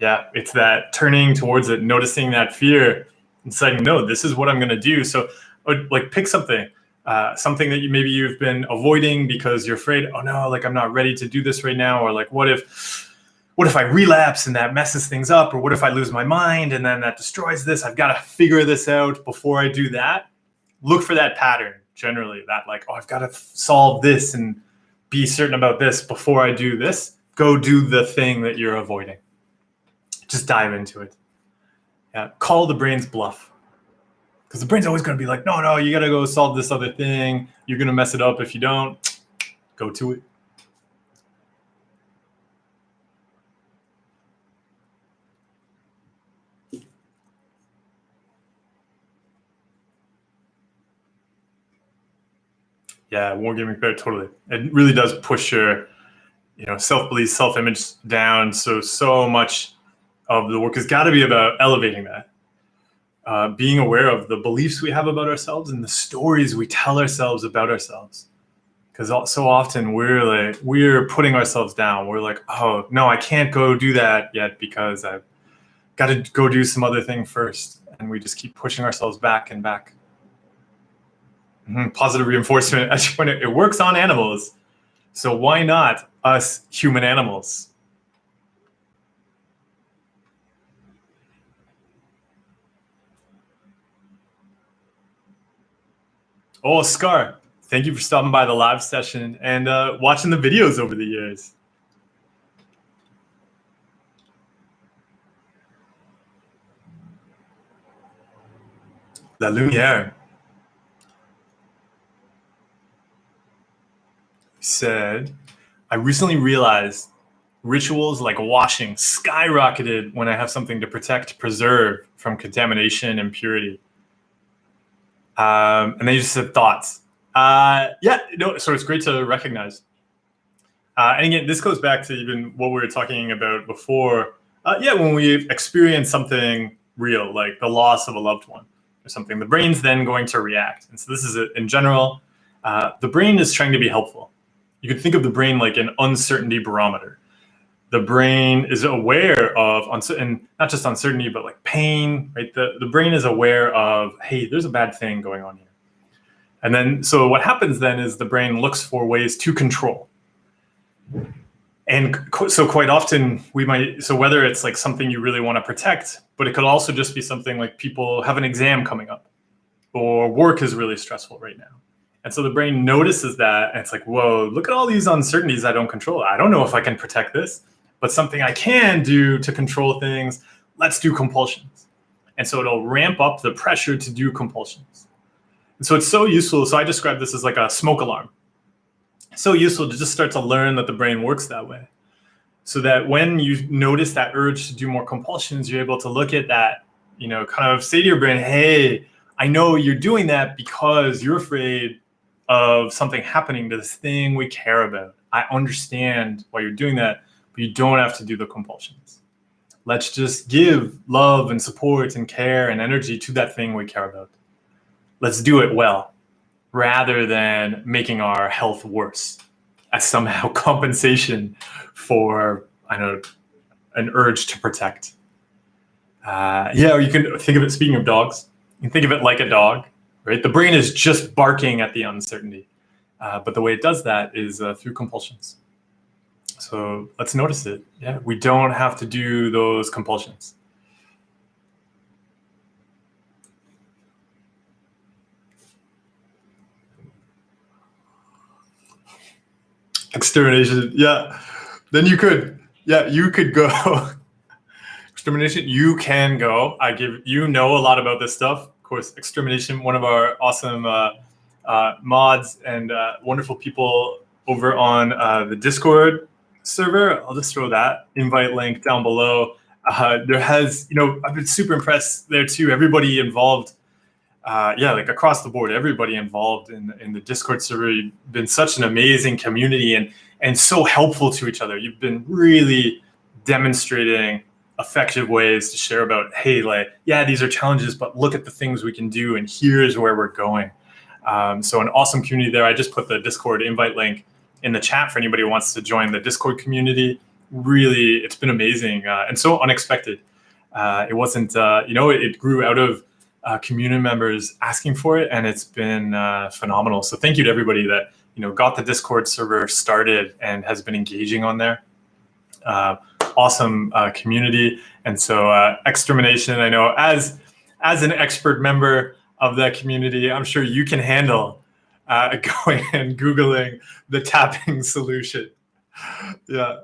Yeah, it's that turning towards it, noticing that fear and saying, no, this is what I'm going to do. So like, pick something. Something that maybe you've been avoiding because you're afraid, oh no, like I'm not ready to do this right now. Or like, what if I relapse and that messes things up? Or what if I lose my mind and then that destroys this? I've got to figure this out before I do that. Look for that pattern generally, that like, oh, I've got to solve this and be certain about this before I do this. Go do the thing that you're avoiding. Just dive into it. Yeah, call the brain's bluff. Because the brain's always going to be like, no, you got to go solve this other thing. You're going to mess it up if you don't. Go to it. Yeah, wargaming bear, totally. It really does push your, self-belief, self-image down. So much of the work has got to be about elevating that. Being aware of the beliefs we have about ourselves and the stories we tell ourselves about ourselves. Because so often we're putting ourselves down. We're like, oh, no, I can't go do that yet because I've got to go do some other thing first. And we just keep pushing ourselves back and back. Positive reinforcement, as you pointed out, it works on animals. So why not us human animals? Oh, Scar, thank you for stopping by the live session and watching the videos over the years. La Lumiere said, I recently realized rituals like washing skyrocketed when I have something to protect, preserve from contamination and purity. And they just said thoughts. So it's great to recognize. And again, this goes back to even what we were talking about before. When we experience something real, like the loss of a loved one or something, the brain's then going to react. And so this is, in general, the brain is trying to be helpful. You could think of the brain like an uncertainty barometer. The brain is aware of uncertainty, not just uncertainty, but like pain, right? The brain is aware of, hey, there's a bad thing going on here. And then, so what happens then is the brain looks for ways to control. And so quite often whether it's like something you really want to protect, but it could also just be something like people have an exam coming up or work is really stressful right now. And so the brain notices that and it's like, whoa, look at all these uncertainties I don't control. I don't know if I can protect this, but something I can do to control things, let's do compulsions. And so it'll ramp up the pressure to do compulsions. And so it's so useful. So I describe this as like a smoke alarm. It's so useful to just start to learn that the brain works that way. So that when you notice that urge to do more compulsions, you're able to look at that, kind of say to your brain, hey, I know you're doing that because you're afraid of something happening to this thing we care about. I understand why you're doing that, but you don't have to do the compulsions. Let's just give love and support and care and energy to that thing we care about. Let's do it well, rather than making our health worse as somehow compensation for, an urge to protect. Or you can think of it, speaking of dogs, you can think of it like a dog, right? The brain is just barking at the uncertainty. But the way it does that is through compulsions. So let's notice it. Yeah, we don't have to do those compulsions. Extermination. Yeah. Then you could go. Extermination, you can go. A lot about this stuff. Of course, extermination, one of our awesome mods and wonderful people over on the Discord server. I'll just throw that invite link down below. I've been super impressed there too. Everybody involved, like across the board, everybody involved in the Discord server. You've been such an amazing community and so helpful to each other. You've been really demonstrating effective ways to share about, hey, these are challenges, but look at the things we can do, and here's where we're going. So an awesome community there. I just put the Discord invite link in the chat for anybody who wants to join the Discord community. Really, it's been amazing and so unexpected. It wasn't, it grew out of community members asking for it, and it's been phenomenal. So thank you to everybody that got the Discord server started and has been engaging on there. Awesome community. And so extermination, I know as an expert member of that community, I'm sure you can handle going and Googling the tapping solution. Yeah.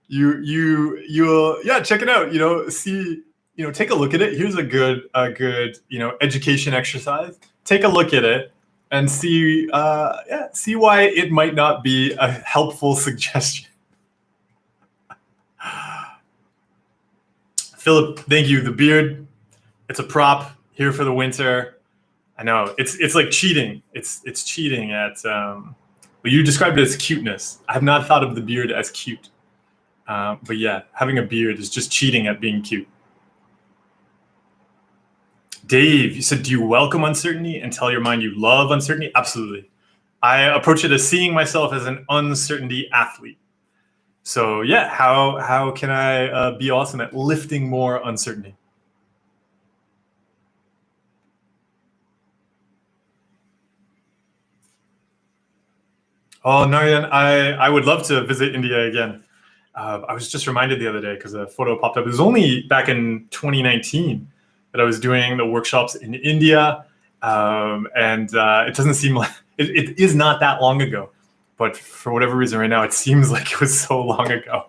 You'll check it out, see, take a look at it. Here's a good education exercise. Take a look at it and see why it might not be a helpful suggestion. Philip, thank you. The beard, it's a prop here for the winter. I know it's like cheating. It's cheating at. But you described it as cuteness. I have not thought of the beard as cute. But yeah, having a beard is just cheating at being cute. Dave, you said, do you welcome uncertainty and tell your mind you love uncertainty? Absolutely. I approach it as seeing myself as an uncertainty athlete. So yeah, how can I be awesome at lifting more uncertainty? Oh, Narayan, I would love to visit India again. I was just reminded the other day because a photo popped up. It was only back in 2019 that I was doing the workshops in India, And it doesn't seem like it is not that long ago, but for whatever reason right now, it seems like it was so long ago.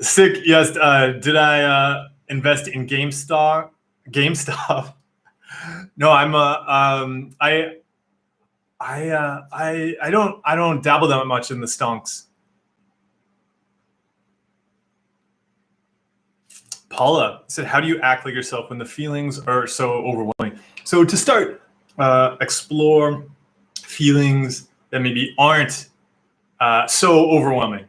Sick. Yes. Did I invest in GameStop? No, I don't dabble that much in the stonks. Paula said, how do you act like yourself when the feelings are so overwhelming? So to start, explore feelings that maybe aren't so overwhelming,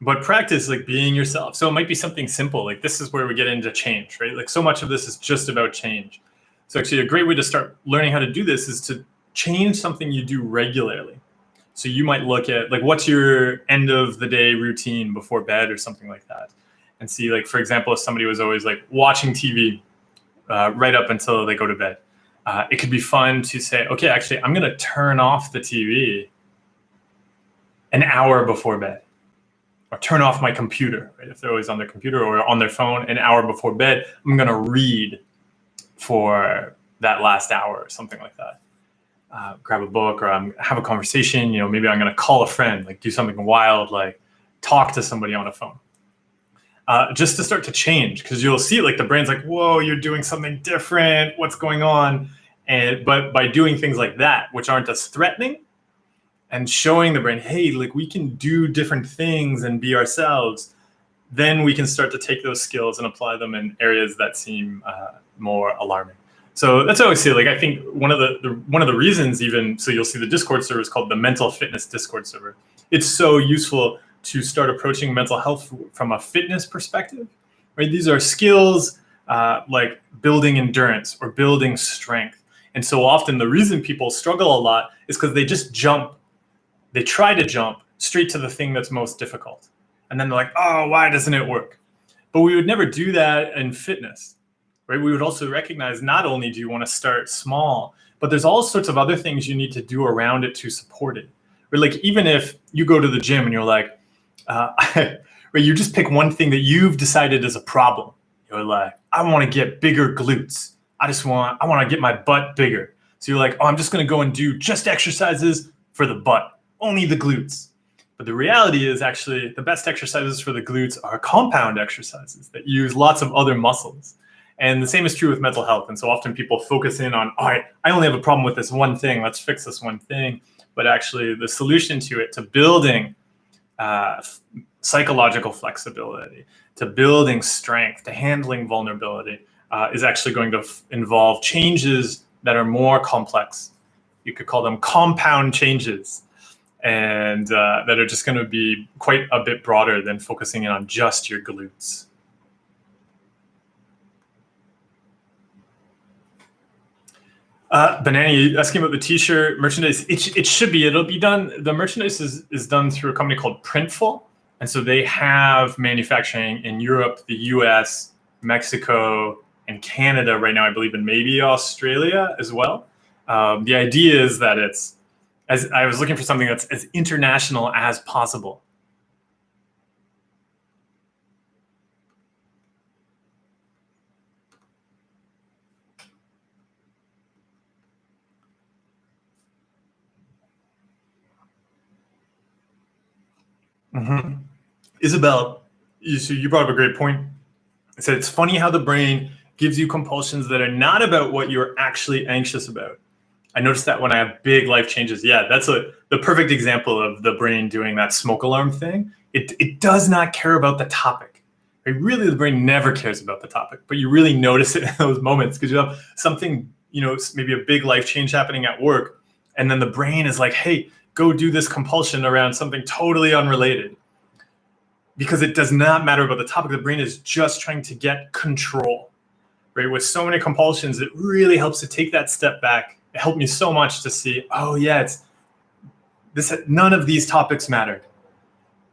but practice like being yourself. So it might be something simple, like this is where we get into change, right? Like so much of this is just about change. So actually a great way to start learning how to do this is to change something you do regularly. So you might look at like, what's your end of the day routine before bed or something like that? And see, like, for example, if somebody was always like watching TV right up until they go to bed, it could be fun to say, okay, actually, I'm going to turn off the TV an hour before bed, or turn off my computer, right? If they're always on their computer or on their phone an hour before bed, I'm going to read for that last hour or something like that. Grab a book or have a conversation, maybe I'm going to call a friend, like do something wild, like talk to somebody on a phone. Just to start to change, because you'll see like the brain's like, whoa, you're doing something different. What's going on? But by doing things like that, which aren't as threatening, and showing the brain, hey, like we can do different things and be ourselves, then we can start to take those skills and apply them in areas that seem more alarming. So that's what I always say. Like I think one of the reasons, even so, you'll see the Discord server is called the Mental Fitness Discord server. It's so useful to start approaching mental health from a fitness perspective, right? These are skills like building endurance or building strength. And so often the reason people struggle a lot is because they try to jump straight to the thing that's most difficult. And then they're like, oh, why doesn't it work? But we would never do that in fitness, right? We would also recognize not only do you want to start small, but there's all sorts of other things you need to do around it to support it. Or like even if you go to the gym and you're like, where you just pick one thing that you've decided is a problem. You're like, I want to get bigger glutes. I want to get my butt bigger. So you're like, oh, I'm just going to go and do just exercises for the butt, only the glutes. But the reality is actually the best exercises for the glutes are compound exercises that use lots of other muscles. And the same is true with mental health. And so often people focus in on, all right, I only have a problem with this one thing. Let's fix this one thing. But actually the solution to it, to building psychological flexibility, to building strength, to handling vulnerability, is actually going to involve changes that are more complex. You could call them compound changes, and that are just going to be quite a bit broader than focusing in on just your glutes. Banana, you asking about the t-shirt merchandise. It'll be done. The merchandise is done through a company called Printful. And so they have manufacturing in Europe, the US, Mexico, and Canada right now, I believe, and maybe Australia as well. The idea is that I was looking for something that's as international as possible. Mm-hmm. Isabel, you brought up a great point. I said it's funny how the brain gives you compulsions that are not about what you're actually anxious about. I noticed that when I have big life changes. Yeah, that's the perfect example of the brain doing that smoke alarm thing. It does not care about the topic. Right? Really, the brain never cares about the topic, but you really notice it in those moments because you have something, maybe a big life change happening at work, and then the brain is like, hey, go do this compulsion around something totally unrelated. Because it does not matter about the topic. The brain is just trying to get control, right? With so many compulsions, it really helps to take that step back. It helped me so much to see, oh yeah, none of these topics mattered.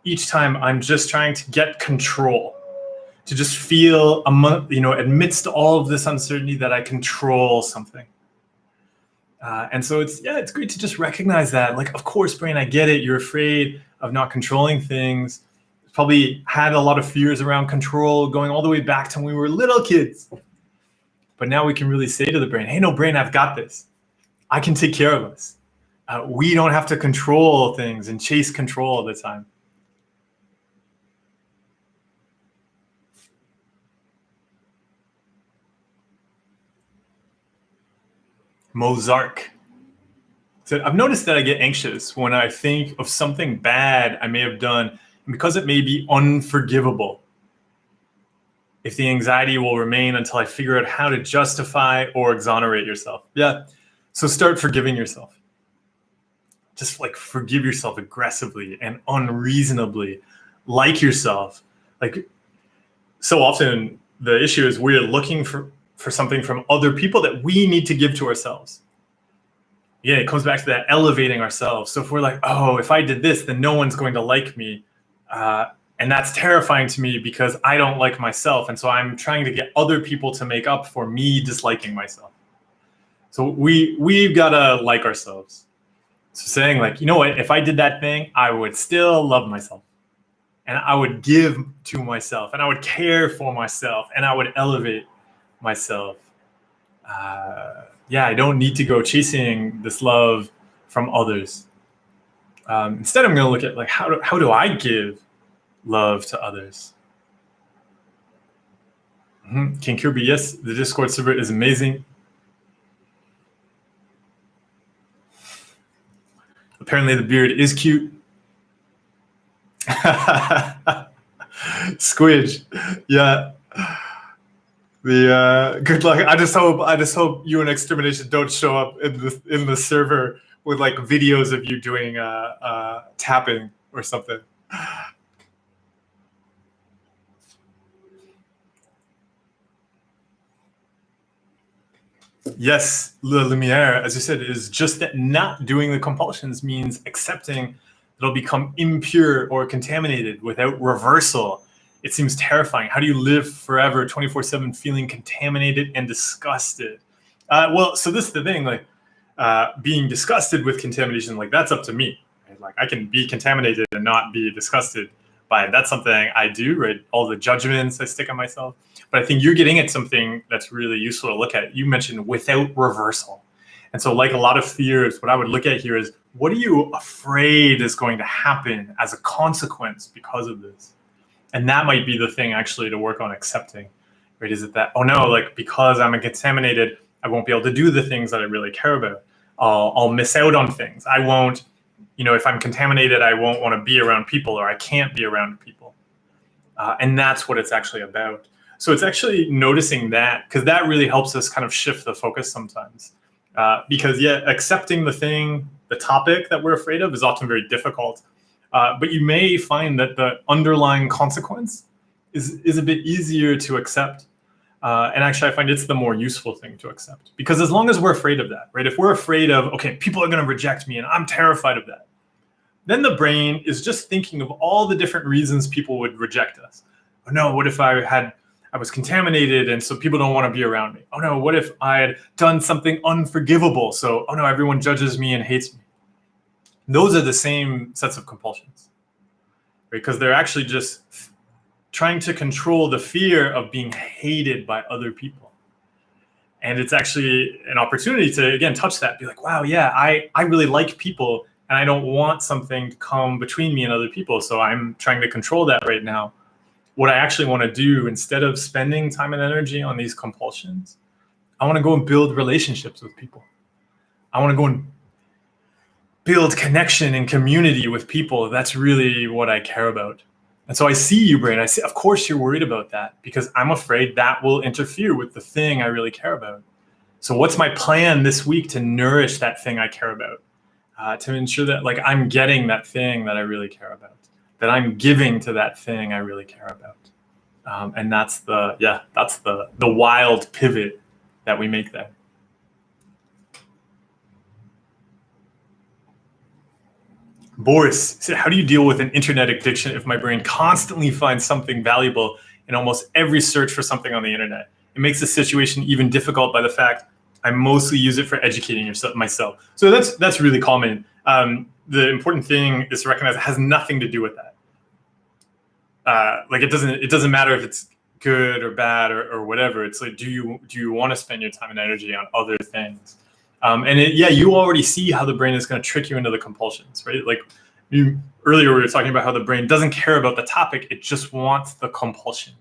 Each time I'm just trying to get control, to just feel, amidst all of this uncertainty that I control something. And so it's great to just recognize that. Like, of course, brain, I get it. You're afraid of not controlling things. Probably had a lot of fears around control going all the way back to when we were little kids. But now we can really say to the brain, hey, no, brain, I've got this. I can take care of us. We don't have to control things and chase control all the time. Mozart said, I've noticed that I get anxious when I think of something bad I may have done, and because it may be unforgivable. If the anxiety will remain until I figure out how to justify or exonerate yourself. Yeah. So start forgiving yourself. Just like forgive yourself aggressively and unreasonably. Like yourself. Like, so often the issue is we're looking for something from other people that we need to give to ourselves. Yeah, it comes back to that elevating ourselves. So if we're like, oh, if I did this, then no one's going to like me. And that's terrifying to me because I don't like myself. And so I'm trying to get other people to make up for me disliking myself. So we've got to like ourselves. So saying like, you know what, if I did that thing, I would still love myself. And I would give to myself. And I would care for myself. And I would elevate myself. I don't need to go chasing this love from others. Instead, I'm going to look at like, how do I give love to others? King Kirby, yes, the Discord server is amazing. Apparently the beard is cute. Squidge, yeah. The good luck. I just hope you and Extermination don't show up in the server with like videos of you doing tapping or something. Yes, La Lumiere, as you said, is just that not doing the compulsions means accepting that it'll become impure or contaminated without reversal. It seems terrifying. How do you live forever, 24/7, feeling contaminated and disgusted? Well, so this is the thing, like being disgusted with contamination, like that's up to me. Right? Like I can be contaminated and not be disgusted by it. That's something I do, right? All the judgments I stick on myself. But I think you're getting at something that's really useful to look at. You mentioned without reversal. And so like a lot of fears, what I would look at here is, what are you afraid is going to happen as a consequence because of this? And that might be the thing actually to work on accepting, right? Is it that, oh no, like because I'm contaminated, I won't be able to do the things that I really care about. I'll miss out on things. I won't, if I'm contaminated, I won't want to be around people, or I can't be around people. And that's what it's actually about. So it's actually noticing that, because that really helps us kind of shift the focus sometimes. Because accepting the topic that we're afraid of is often very difficult. But you may find that the underlying consequence is a bit easier to accept. And actually, I find it's the more useful thing to accept. Because as long as we're afraid of that, right? If we're afraid of, okay, people are going to reject me and I'm terrified of that, then the brain is just thinking of all the different reasons people would reject us. Oh no, what if I was contaminated and so people don't want to be around me? Oh no, what if I had done something unforgivable? So, oh no, everyone judges me and hates me. Those are the same sets of compulsions, right? Because they're actually just trying to control the fear of being hated by other people. And it's actually an opportunity to, again, touch that, be like, wow, yeah, I really like people and I don't want something to come between me and other people. So I'm trying to control that right now. What I actually want to do, instead of spending time and energy on these compulsions, I want to go and build relationships with people. I want to go and build connection and community with people. That's really what I care about. And so I see you, brain. I see, of course you're worried about that, because I'm afraid that will interfere with the thing I really care about. So what's my plan this week to nourish that thing I care about? To ensure that like I'm getting that thing that I really care about, that I'm giving to that thing I really care about. And that's the wild pivot that we make there. Boris said, how do you deal with an internet addiction if my brain constantly finds something valuable in almost every search for something on the internet? It makes the situation even difficult by the fact I mostly use it for educating myself. So that's really common. The important thing is to recognize it has nothing to do with that. Like it doesn't matter if it's good or bad or whatever. It's like, do you want to spend your time and energy on other things? You already see how the brain is going to trick you into the compulsions, right? Like earlier we were talking about how the brain doesn't care about the topic, it just wants the compulsion.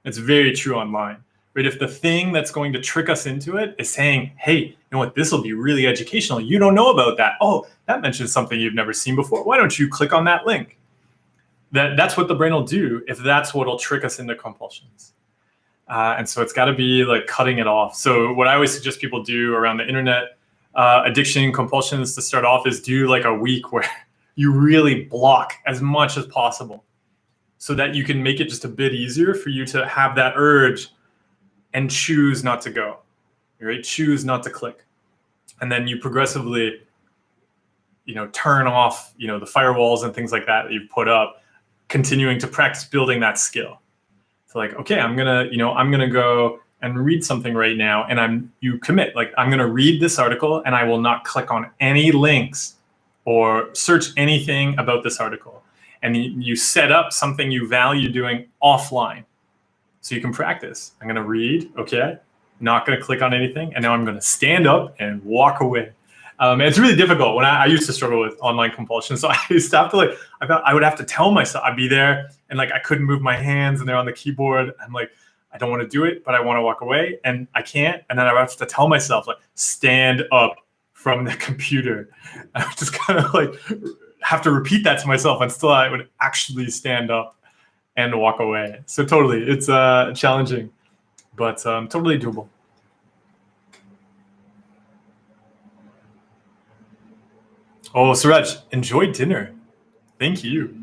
It's very true online, right? If the thing that's going to trick us into it is saying, hey, you know what, this will be really educational. You don't know about that. Oh, that mentions something you've never seen before. Why don't you click on that link? That's what the brain will do if that's what'll trick us into compulsions. And so it's got to be like cutting it off. So what I always suggest people do around the internet addiction compulsions to start off is do like a week where you really block as much as possible so that you can make it just a bit easier for you to have that urge and choose not to go, right? Choose not to click. And then you progressively, turn off, the firewalls and things like that you've put up, continuing to practice building that skill. So like, okay, I'm gonna go and read something right now, and you commit, like, I'm gonna read this article and I will not click on any links or search anything about this article. And you set up something you value doing offline so you can practice. I'm gonna read, okay, not gonna click on anything, and now I'm gonna stand up and walk away. It's really difficult. When I used to struggle with online compulsion, so I used to have to I thought I would have to tell myself, I'd be there and I couldn't move my hands and they're on the keyboard. I'm like, I don't want to do it, but I want to walk away and I can't. And then I would have to tell myself, stand up from the computer. I would just kind of have to repeat that to myself until I would actually stand up and walk away. So totally, it's challenging, but totally doable. Oh, Suraj, enjoy dinner. Thank you.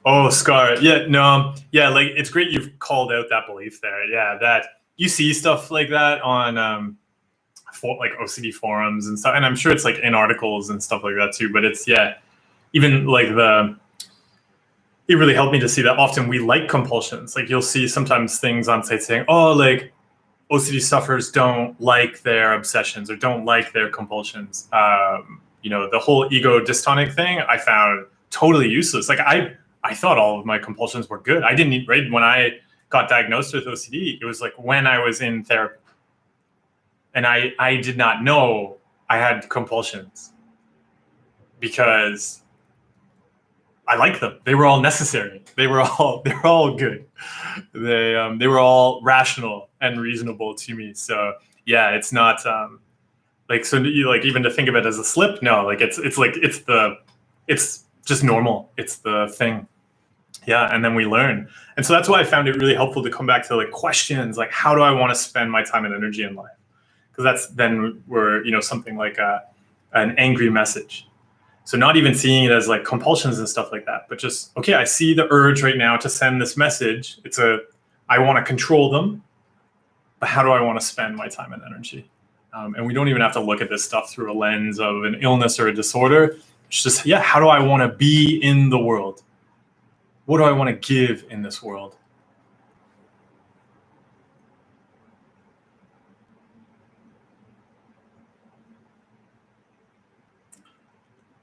Oh, Scar. Yeah, no, yeah, it's great you've called out that belief there. Yeah, that you see stuff like that on OCD forums and stuff, and I'm sure it's in articles and stuff like that too. But it's even it really helped me to see that often we like compulsions. You'll see sometimes things on sites saying, oh, OCD sufferers don't like their obsessions or don't like their compulsions. The whole ego dystonic thing I found totally useless. I thought all of my compulsions were good. I didn't, right? When I got diagnosed with OCD, it was when I was in therapy. And I did not know I had compulsions because I liked them. They were all necessary. They were all good. They were all rational and reasonable to me. So yeah, it's not even to think of it as a slip. No, it's just normal. It's the thing. Yeah, and then we learn. And so that's why I found it really helpful to come back to questions like, how do I want to spend my time and energy in life? Because that's then where something like an angry message. So not even seeing it as compulsions and stuff like that, but just, okay, I see the urge right now to send this message. I want to control them, but how do I want to spend my time and energy? And we don't even have to look at this stuff through a lens of an illness or a disorder. It's just, how do I want to be in the world? What do I want to give in this world?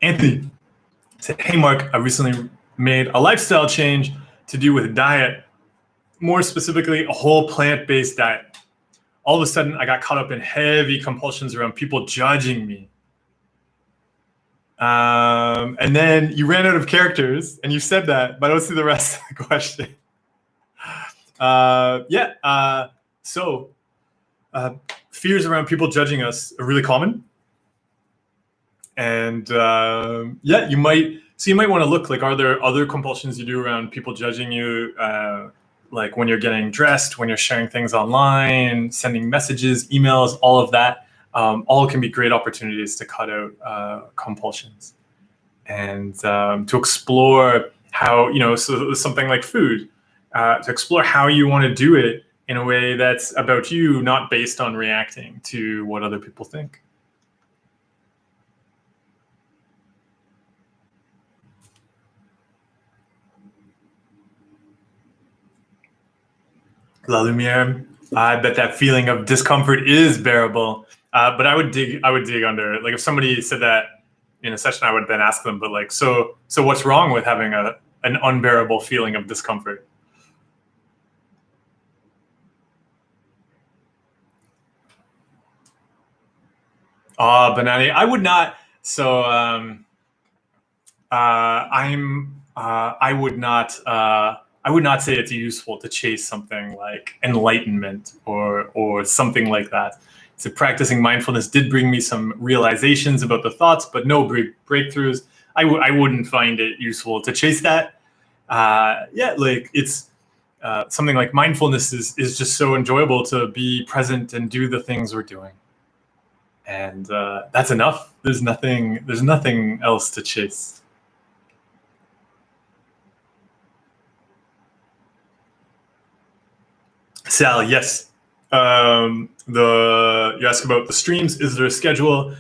Anthony said, hey, Mark, I recently made a lifestyle change to do with diet, more specifically, a whole plant-based diet. All of a sudden, I got caught up in heavy compulsions around people judging me. And then you ran out of characters, and you said that, but I don't see the rest of the question. So fears around people judging us are really common. And you might want to look are there other compulsions you do around people judging you, when you're getting dressed, when you're sharing things online, sending messages, emails, all of that. All can be great opportunities to cut out compulsions and to explore how, so something like food, to explore how you want to do it in a way that's about you, not based on reacting to what other people think. La Lumiere, I bet that feeling of discomfort is bearable. But I would dig under it. Like if somebody said that in a session, I would then ask them, but like, so what's wrong with having an unbearable feeling of discomfort? Banani, I would not. So I would not. I would not say it's useful to chase something like enlightenment or something like that. So practicing mindfulness did bring me some realizations about the thoughts, but no breakthroughs. I wouldn't find it useful to chase that. Like it's something like mindfulness is just so enjoyable to be present and do the things we're doing, and that's enough. There's nothing else to chase. Sal, yes. You ask about the streams. Is there a schedule?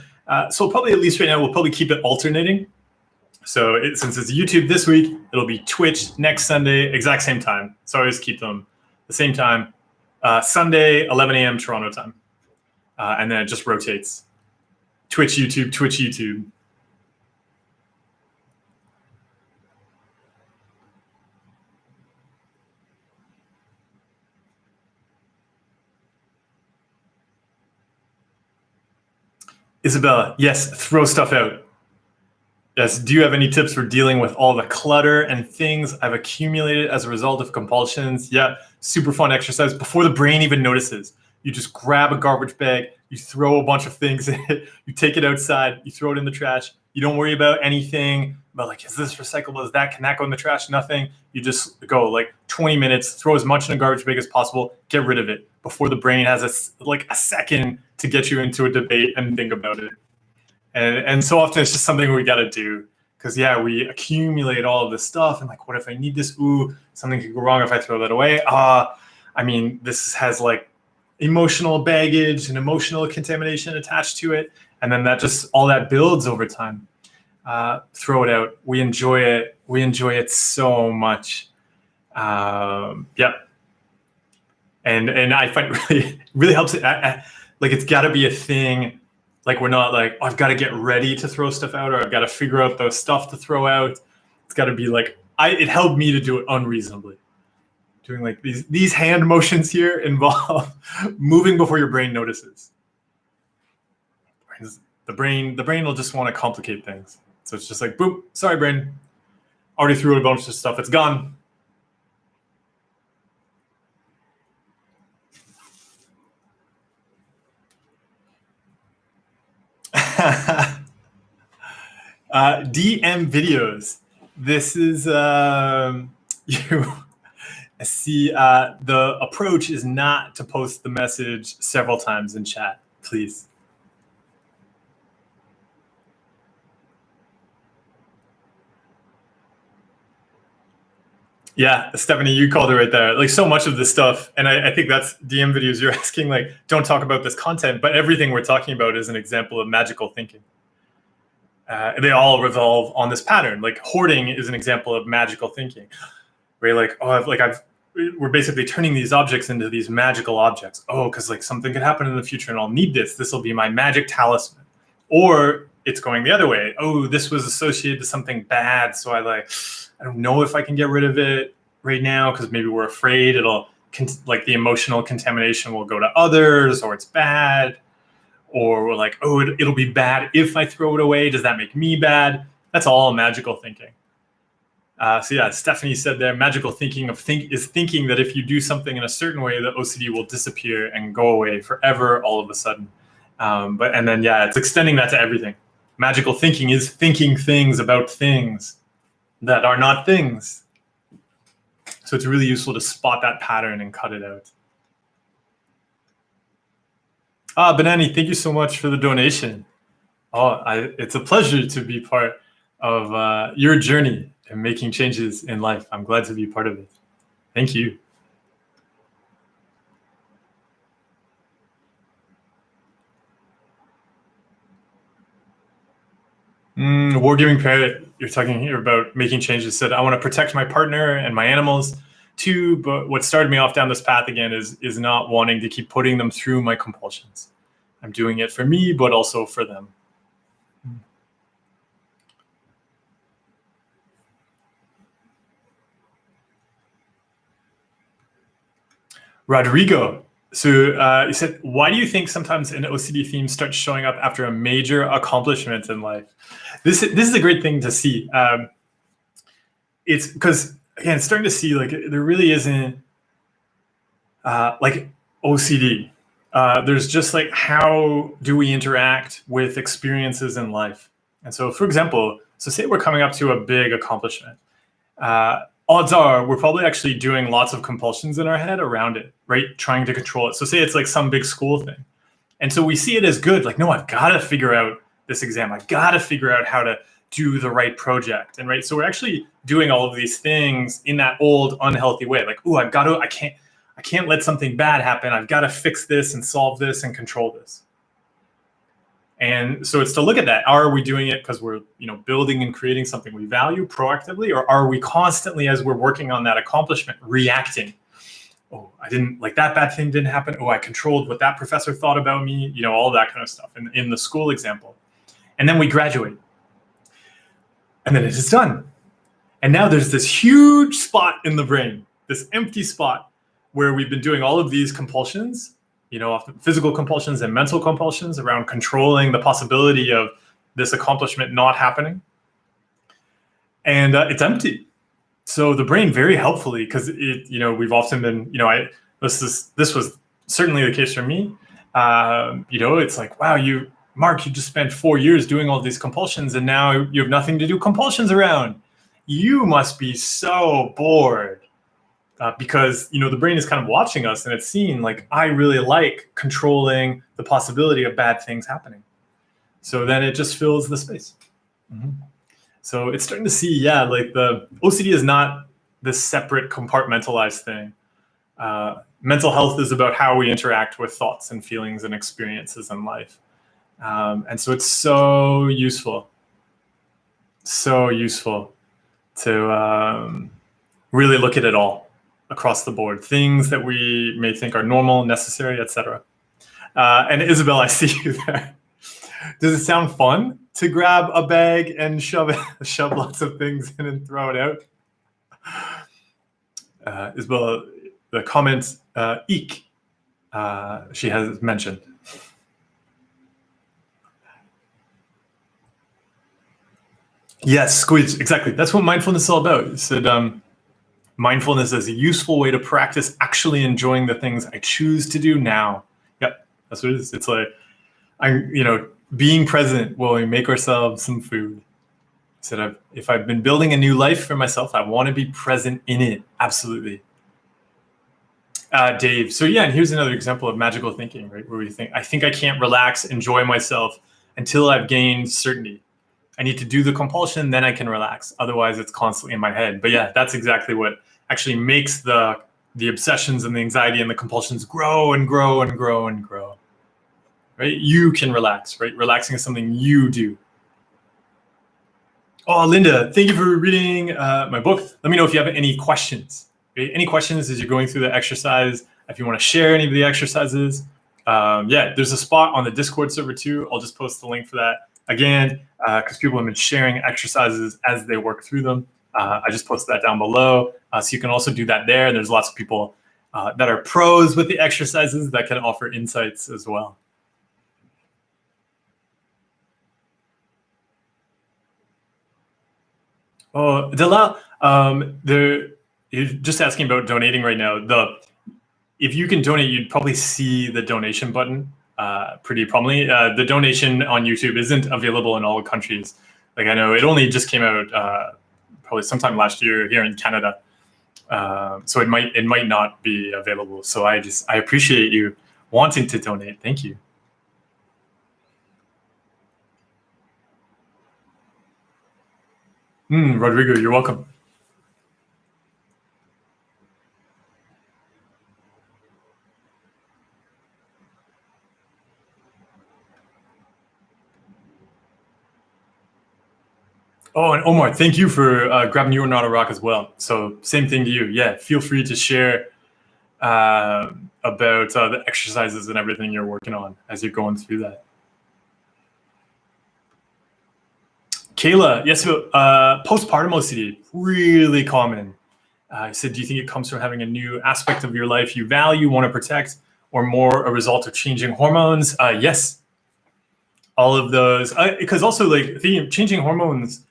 So probably at least right now we'll probably keep it alternating. So since it's YouTube this week, it'll be Twitch next Sunday, exact same time. So I always keep them the same time. Sunday, 11 a.m. Toronto time. And then it just rotates. Twitch, YouTube, Twitch, YouTube. Isabella, yes, throw stuff out. Yes, do you have any tips for dealing with all the clutter and things I've accumulated as a result of compulsions? Yeah, super fun exercise before the brain even notices. You just grab a garbage bag, you throw a bunch of things in it, you take it outside, you throw it in the trash. You don't worry about anything about like, is this recyclable? Is that, can that go in the trash? Nothing. You just go like 20 minutes, throw as much in a garbage bag as possible, get rid of it before the brain has a second to get you into a debate and think about it. And so often it's just something we got to do because, yeah, we accumulate all of this stuff. And like, what if I need this? Ooh, something could go wrong if I throw that away. I mean, this has like emotional baggage and emotional contamination attached to it. And then that just, all that builds over time. Throw it out. We enjoy it. We enjoy it so much. Yeah. And I find it really helps it. Like it's got to be a thing. Like we're not like, oh, I've got to get ready to throw stuff out, or I've got to figure out the stuff to throw out. It's got to be like, it helped me to do it unreasonably. Doing like these hand motions here involve moving before your brain notices. The brain will just want to complicate things. So it's just like, boop, sorry, brain. Already threw out a bunch of stuff. It's gone. DM videos. This is you see the approach is not to post the message several times in chat, please. Yeah, Stephanie, you called it right there. Like so much of this stuff, and I think that's DM videos. You're asking like, don't talk about this content, but everything we're talking about is an example of magical thinking. They all revolve on this pattern. Like hoarding is an example of magical thinking. Where you're like, oh, we're basically turning these objects into these magical objects. Oh, because like something could happen in the future, and I'll need this. This will be my magic talisman. Or it's going the other way. Oh, this was associated to something bad, so I don't know if I can get rid of it right now because maybe we're afraid it'll like the emotional contamination will go to others, or it's bad. Or we're like, oh, it'll be bad if I throw it away. Does that make me bad? That's all magical thinking. So yeah, Stephanie said there, magical thinking is thinking that if you do something in a certain way, the OCD will disappear and go away forever all of a sudden. And then it's extending that to everything. Magical thinking is thinking things about things that are not things. So it's really useful to spot that pattern and cut it out. Banani, thank you so much for the donation. It's a pleasure to be part of your journey and making changes in life. I'm glad to be part of it. Thank you. Wargaming Parrot, you're talking here about making changes. Said, I want to protect my partner and my animals too, but what started me off down this path again is not wanting to keep putting them through my compulsions. I'm doing it for me, but also for them. Rodrigo. So he said, why do you think sometimes an OCD theme starts showing up after a major accomplishment in life? This is a great thing to see. It's because, again, starting to see like there really isn't like OCD. There's just like, how do we interact with experiences in life? And so, for example, so say we're coming up to a big accomplishment. Odds are we're probably actually doing lots of compulsions in our head around it, right? Trying to control it. So say it's like some big school thing. And so we see it as good, like, no, I've got to figure out this exam. I've got to figure out how to do the right project. And right. So we're actually doing all of these things in that old unhealthy way. Like, oh, I can't let something bad happen. I've got to fix this and solve this and control this. And so it's to look at that. Are we doing it because we're, building and creating something we value proactively, or are we constantly, as we're working on that accomplishment, reacting? Oh, I didn't like that bad thing didn't happen. Oh, I controlled what that professor thought about me, all that kind of stuff in the school example. And then we graduate. And then it is done. And now there's this huge spot in the brain, this empty spot where we've been doing all of these compulsions, physical compulsions and mental compulsions around controlling the possibility of this accomplishment not happening. And it's empty. So the brain very helpfully, because we've often been, this was certainly the case for me. It's like, wow, Mark, you just spent 4 years doing all these compulsions and now you have nothing to do compulsions around. You must be so bored. Because the brain is kind of watching us and it's seeing like, I really like controlling the possibility of bad things happening. So then it just fills the space. Mm-hmm. So it's starting to see, like the OCD is not this separate compartmentalized thing. Mental health is about how we interact with thoughts and feelings and experiences in life. And so it's so useful to really look at it all. Across the board, things that we may think are normal, necessary, etc. And Isabel, I see you there. Does it sound fun to grab a bag and shove lots of things in and throw it out? Isabel, the comments, eek, she has mentioned. Yes, squeeze, exactly. That's what mindfulness is all about. It said, mindfulness is a useful way to practice actually enjoying the things I choose to do now. Yep, that's what it is. It's like, being present while we make ourselves some food. So if I've been building a new life for myself, I want to be present in it. Absolutely. Dave, so and here's another example of magical thinking, right? Where we think, I think I can't relax, enjoy myself until I've gained certainty. I need to do the compulsion, then I can relax. Otherwise, it's constantly in my head. But that's exactly what actually makes the obsessions and the anxiety and the compulsions grow and grow and grow and grow. Right? You can relax, right? Relaxing is something you do. Oh, Linda, thank you for reading my book. Let me know if you have any questions. Okay? Any questions as you're going through the exercise. If you want to share any of the exercises. There's a spot on the Discord server too. I'll just post the link for that. Again, because people have been sharing exercises as they work through them. I just posted that down below. So you can also do that there. And there's lots of people that are pros with the exercises that can offer insights as well. Oh, Dalal, you're just asking about donating right now. If you can donate, you'd probably see the donation button pretty prominently. The donation on YouTube isn't available in all countries. Like I know it only just came out probably sometime last year here in Canada. So it might not be available. So I appreciate you wanting to donate. Thank you. Rodrigo, you're welcome. Oh, and Omar, thank you for grabbing You Are Not a Rock as well. So same thing to you. Yeah, feel free to share a about the exercises and everything you're working on as you're going through that. Kayla, yes, postpartum OCD, really common. I said, do you think it comes from having a new aspect of your life you value, want to protect, or more a result of changing hormones? Yes, all of those. Because also, like, changing hormones,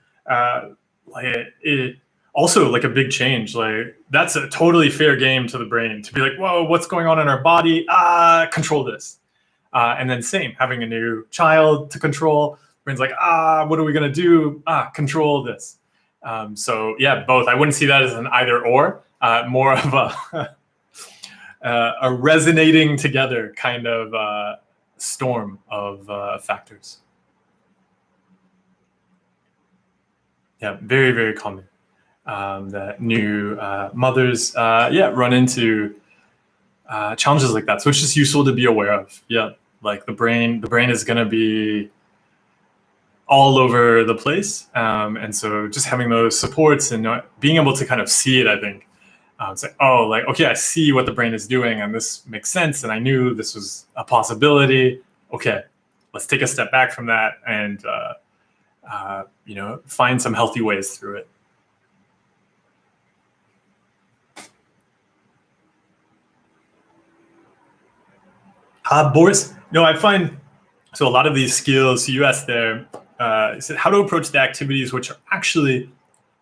it also like a big change. Like, that's a totally fair game to the brain to be like, whoa, what's going on in our body? Control this. And then same, having a new child to control. Brain's like, what are we gonna do? Control this. So yeah, both. I wouldn't see that as an either or, more of a resonating together kind of storm of factors. Yeah, very, very common that new mothers, run into challenges like that. So it's just useful to be aware of. Yeah, like the brain is gonna be all over the place. And so just having those supports and being able to kind of see it, I think, it's like, okay, I see what the brain is doing and this makes sense. And I knew this was a possibility. Okay, let's take a step back from that and, find some healthy ways through it. Boris, I find, so a lot of these skills, you asked there, said how to approach the activities which are actually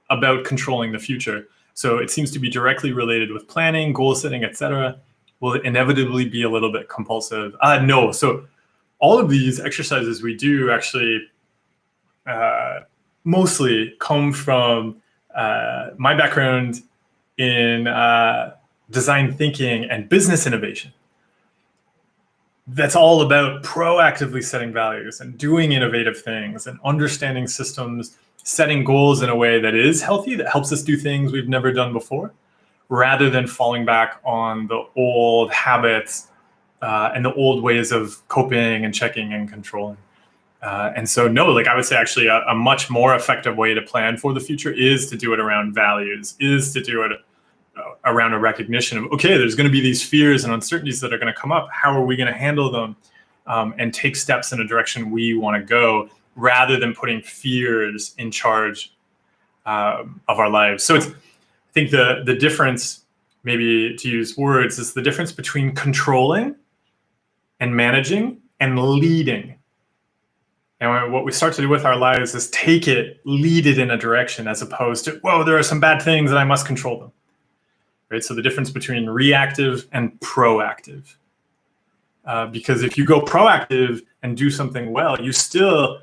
about controlling the future. So it seems to be directly related with planning, goal setting, etc. Will it inevitably be a little bit compulsive? No. So all of these exercises we do actually mostly come from my background in design thinking and business innovation. That's all about proactively setting values and doing innovative things and understanding systems, setting goals in a way that is healthy, that helps us do things we've never done before, rather than falling back on the old habits and the old ways of coping and checking and controlling. And so, no, like I would say actually a much more effective way to plan for the future is to do it around values, is to do it around a recognition of, okay, there's going to be these fears and uncertainties that are going to come up. How are we going to handle them and take steps in a direction we want to go, rather than putting fears in charge of our lives? So I think the difference, maybe to use words, is the difference between controlling and managing and leading. And what we start to do with our lives is lead it in a direction, as opposed to, whoa, there are some bad things and I must control them. Right? So the difference between reactive and proactive. Because if you go proactive and do something well, you still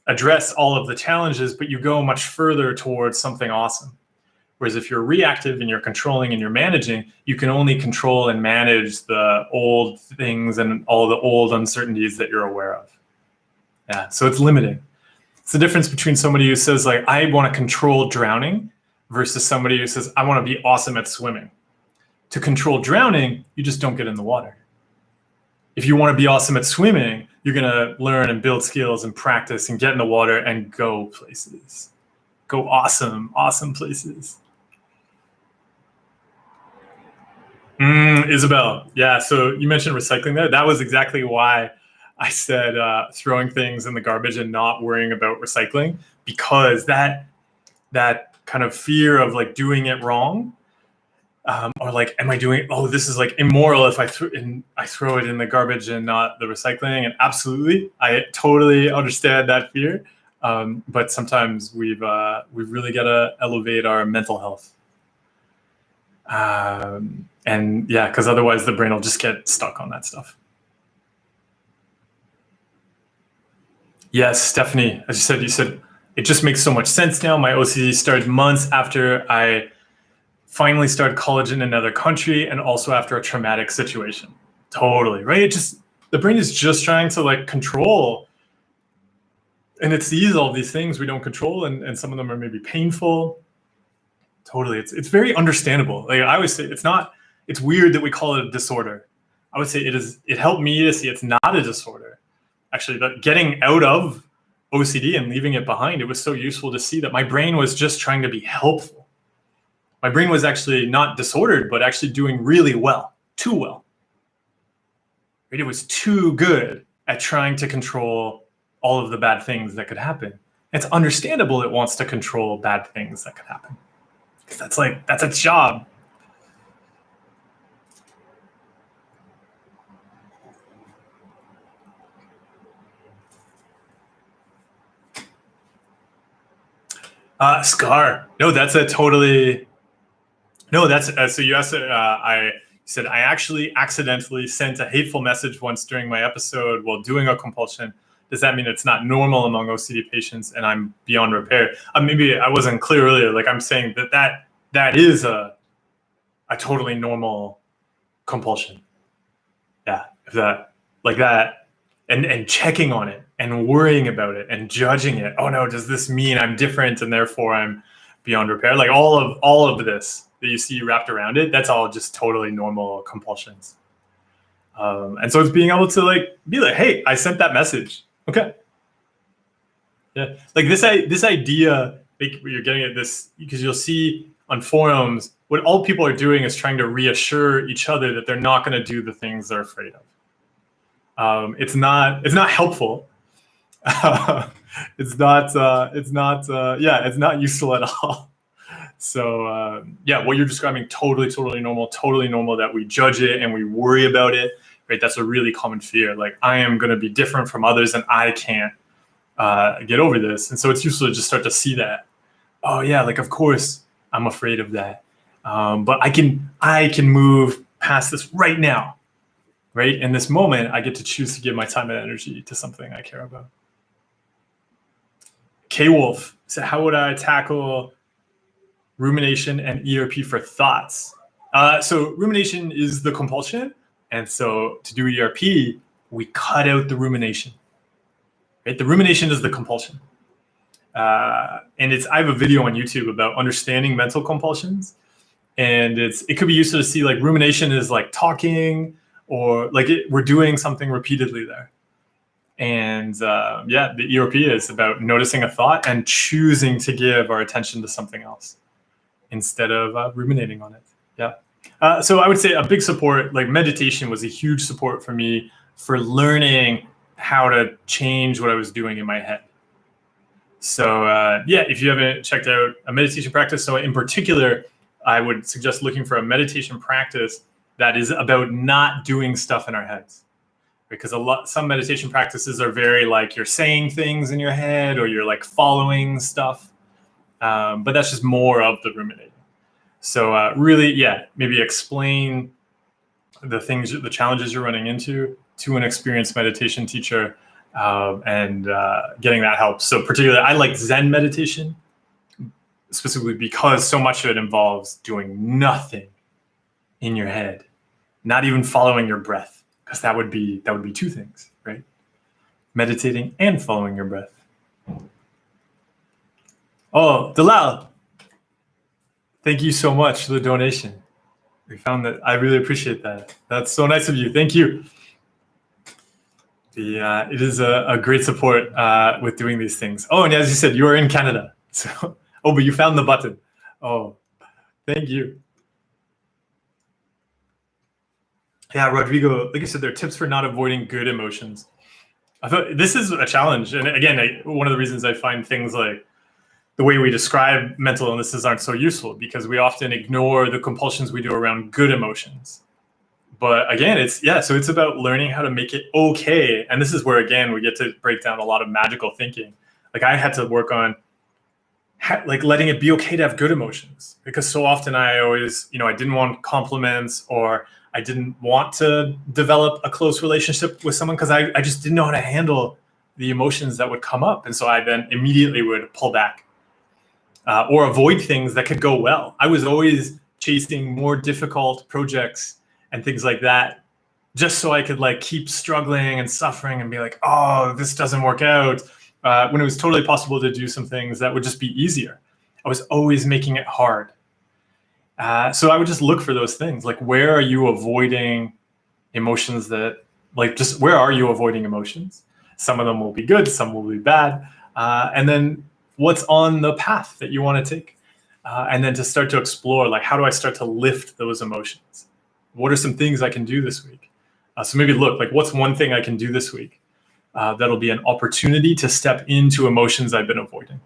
address all of the challenges, but you go much further towards something awesome. Whereas if you're reactive and you're controlling and you're managing, you can only control and manage the old things and all the old uncertainties that you're aware of. Yeah, so it's limiting. It's the difference between somebody who says, like, I want to control drowning, versus somebody who says, I want to be awesome at swimming. To control drowning, you just don't get in the water. If you want to be awesome at swimming, you're going to learn and build skills and practice and get in the water and go places. Go awesome places. Isabel, yeah, so you mentioned recycling there. That was exactly why I said throwing things in the garbage and not worrying about recycling, because that kind of fear of like doing it wrong, or like, am I doing? Oh, this is like immoral if I throw it in the garbage and not the recycling. And absolutely, I totally understand that fear. But sometimes we've really got to elevate our mental health. And yeah, because otherwise the brain will just get stuck on that stuff. Yes, Stephanie, as you said, it just makes so much sense now. My OCD started months after I finally started college in another country, and also after a traumatic situation. Totally, right? The brain is just trying to like control, and it sees all these things we don't control, and some of them are maybe painful. Totally, it's very understandable. Like I always say, it's weird that we call it a disorder. I would say it helped me to see it's not a disorder. Actually, getting out of OCD and leaving it behind, it was so useful to see that my brain was just trying to be helpful. My brain was actually not disordered, but actually doing really well, too well. right? It was too good at trying to control all of the bad things that could happen. It's understandable it wants to control bad things that could happen, because that's its job. Scar. No, that's a totally. No, that's so you asked. I said I actually accidentally sent a hateful message once during my episode while doing a compulsion. Does that mean it's not normal among OCD patients and I'm beyond repair? Maybe I wasn't clear earlier. Like, I'm saying that is a totally normal compulsion. Yeah, if that like that, and checking on it and worrying about it and judging it. Oh no, does this mean I'm different and therefore I'm beyond repair? Like all of this that you see wrapped around it, that's all just totally normal compulsions. And so it's being able to be like, hey, I sent that message. Okay. Yeah. Like this idea, you're getting at this because you'll see on forums, what all people are doing is trying to reassure each other that they're not going to do the things they're afraid of. It's not helpful. It's not useful at all. So what you're describing, totally normal that we judge it and we worry about it, right? That's a really common fear. Like, I am going to be different from others and I can't get over this. And so it's useful to just start to see that. Oh yeah, like of course I'm afraid of that. But I can move past this right now, right? In this moment, I get to choose to give my time and energy to something I care about. K-Wolf said, how would I tackle rumination and ERP for thoughts? So rumination is the compulsion. And so to do ERP, we cut out the rumination, right? The rumination is the compulsion. And I have a video on YouTube about understanding mental compulsions. And it could be useful to see, like, rumination is like talking, or like we're doing something repeatedly there. And the ERP is about noticing a thought and choosing to give our attention to something else instead of ruminating on it. Yeah. So I would say a big support, like meditation was a huge support for me for learning how to change what I was doing in my head. So if you haven't checked out a meditation practice, so in particular, I would suggest looking for a meditation practice that is about not doing stuff in our heads. Because some meditation practices are very like you're saying things in your head or you're like following stuff. But that's just more of the ruminating. So maybe explain the challenges you're running into to an experienced meditation teacher, and getting that help. So particularly, I like Zen meditation, specifically because so much of it involves doing nothing in your head, not even following your breath, because that would be two things, right? Meditating and following your breath. Oh, Dalal, thank you so much for the donation. We found that. I really appreciate that. That's so nice of you. Thank you. It is a great support with doing these things. Oh, and as you said, you are in Canada. So, but you found the button. Oh, thank you. Yeah, Rodrigo, like I said, there are tips for not avoiding good emotions. I thought this is a challenge. And again, one of the reasons I find things like the way we describe mental illnesses aren't so useful, because we often ignore the compulsions we do around good emotions. But again, so it's about learning how to make it okay. And this is where, again, we get to break down a lot of magical thinking. Like, I had to work on letting it be okay to have good emotions, because so often I always, I didn't want compliments, or I didn't want to develop a close relationship with someone because I just didn't know how to handle the emotions that would come up. And so I then immediately would pull back or avoid things that could go well. I was always chasing more difficult projects and things like that, just so I could keep struggling and suffering and be like, oh, this doesn't work out. When it was totally possible to do some things that would just be easier. I was always making it hard. So I would just look for those things. Like, where are you avoiding emotions where are you avoiding emotions? Some of them will be good, some will be bad. And then what's on the path that you want to take? And then to start to explore, how do I start to lift those emotions? What are some things I can do this week? So maybe look, like, what's one thing I can do this week that'll be an opportunity to step into emotions I've been avoiding?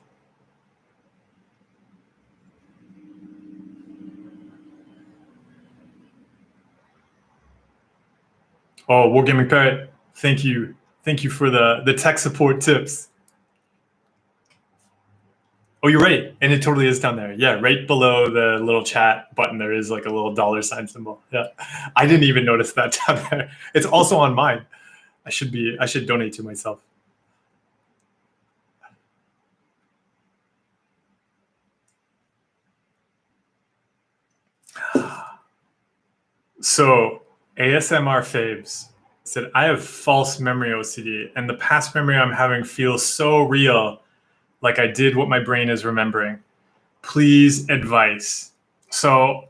Oh, Wargaming Parrot, thank you. Thank you for the tech support tips. Oh, you're right. And it totally is down there. Yeah, right below the little chat button, there is like a little $ symbol. Yeah. I didn't even notice that down there. It's also on mine. I should donate to myself. So ASMR Faves said, I have false memory OCD, and the past memory I'm having feels so real, like I did what my brain is remembering. Please advice. So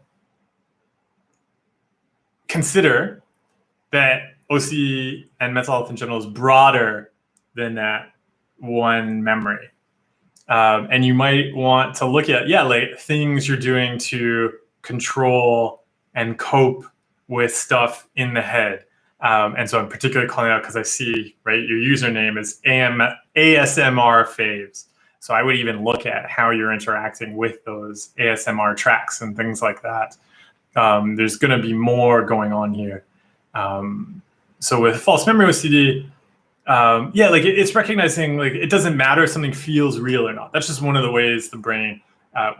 consider that OCD and mental health in general is broader than that one memory. And you might want to look at, like things you're doing to control and cope with stuff in the head. And so I'm particularly calling out because I see, right, your username is ASMR Faves. So I would even look at how you're interacting with those ASMR tracks and things like that. There's going to be more going on here. So with false memory OCD, like it's recognizing like it doesn't matter if something feels real or not. That's just one of the ways the brain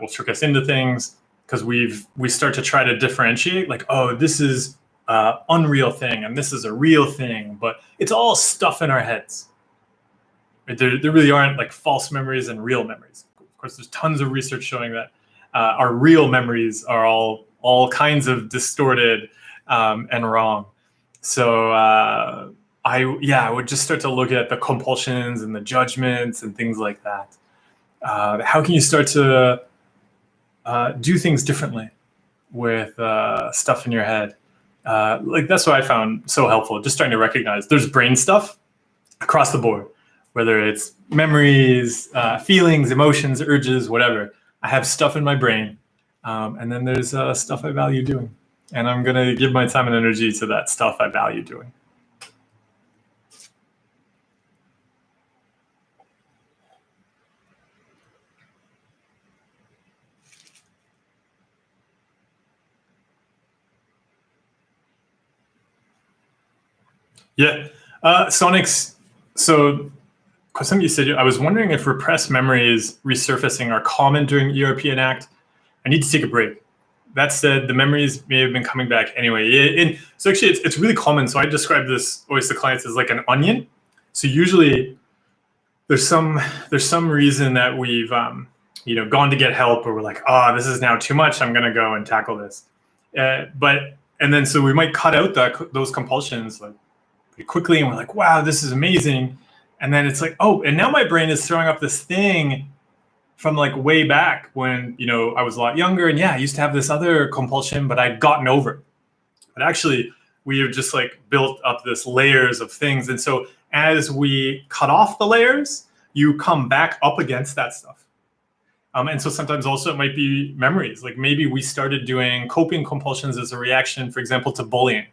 will trick us into things, because we start to try to differentiate, like, oh, this is unreal thing and this is a real thing, but it's all stuff in our heads. Right? There really aren't like false memories and real memories. Of course, there's tons of research showing that our real memories are all kinds of distorted and wrong. So I would just start to look at the compulsions and the judgments and things like that. How can you start to do things differently with stuff in your head? Like that's what I found so helpful, just starting to recognize there's brain stuff across the board, whether it's memories, feelings, emotions, urges, whatever. I have stuff in my brain, and then there's stuff I value doing. And I'm going to give my time and energy to that stuff I value doing. Yeah. Sonic's, so something you said, I was wondering if repressed memories resurfacing are common during ERP and ACT. I need to take a break. That said, the memories may have been coming back anyway. So actually, it's really common. So I describe this always to clients as like an onion. So usually there's some reason that we've gone to get help, or we're like, oh, this is now too much. I'm going to go and tackle this. And then so we might cut out those compulsions like pretty quickly, and we're like, wow, this is amazing. And then it's like, oh, and now my brain is throwing up this thing from like way back when, I was a lot younger, and I used to have this other compulsion, but I'd gotten over it. But actually, we have just like built up this layers of things. And so as we cut off the layers, you come back up against that stuff. And so sometimes also it might be memories. Like maybe we started doing coping compulsions as a reaction, for example, to bullying.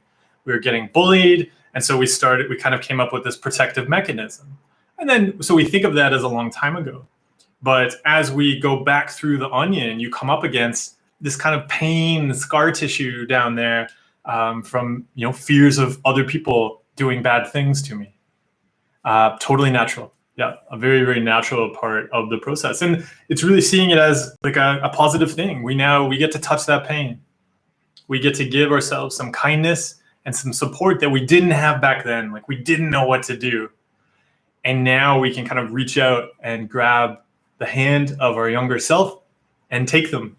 We were getting bullied, and so we kind of came up with this protective mechanism. And then, so we think of that as a long time ago. But as we go back through the onion, you come up against this kind of pain, scar tissue down there from fears of other people doing bad things to me. Totally natural. Yeah, a very, very natural part of the process. And it's really seeing it as like a positive thing. We get to touch that pain. We get to give ourselves some kindness and some support that we didn't have back then. Like we didn't know what to do. And now we can kind of reach out and grab the hand of our younger self and take them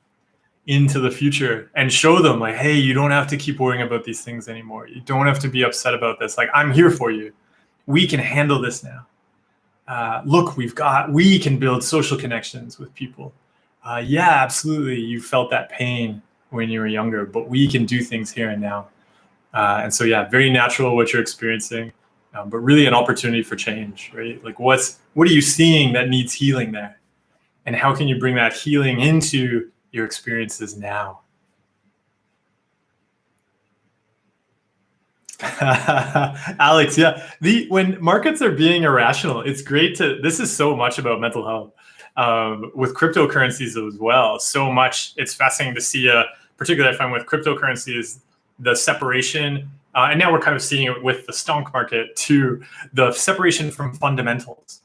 into the future and show them like, hey, you don't have to keep worrying about these things anymore. You don't have to be upset about this. Like, I'm here for you. We can handle this now. Look, we can build social connections with people. Yeah, absolutely. You felt that pain when you were younger, but we can do things here and now. And so, very natural what you're experiencing, but really an opportunity for change, right? Like what are you seeing that needs healing there? And how can you bring that healing into your experiences now? Alex, yeah. When markets are being irrational, it's great to. This is so much about mental health with cryptocurrencies as well. So much. It's fascinating to see. Particularly, I find with cryptocurrencies, the separation, and now we're kind of seeing it with the stock market too. The separation from fundamentals.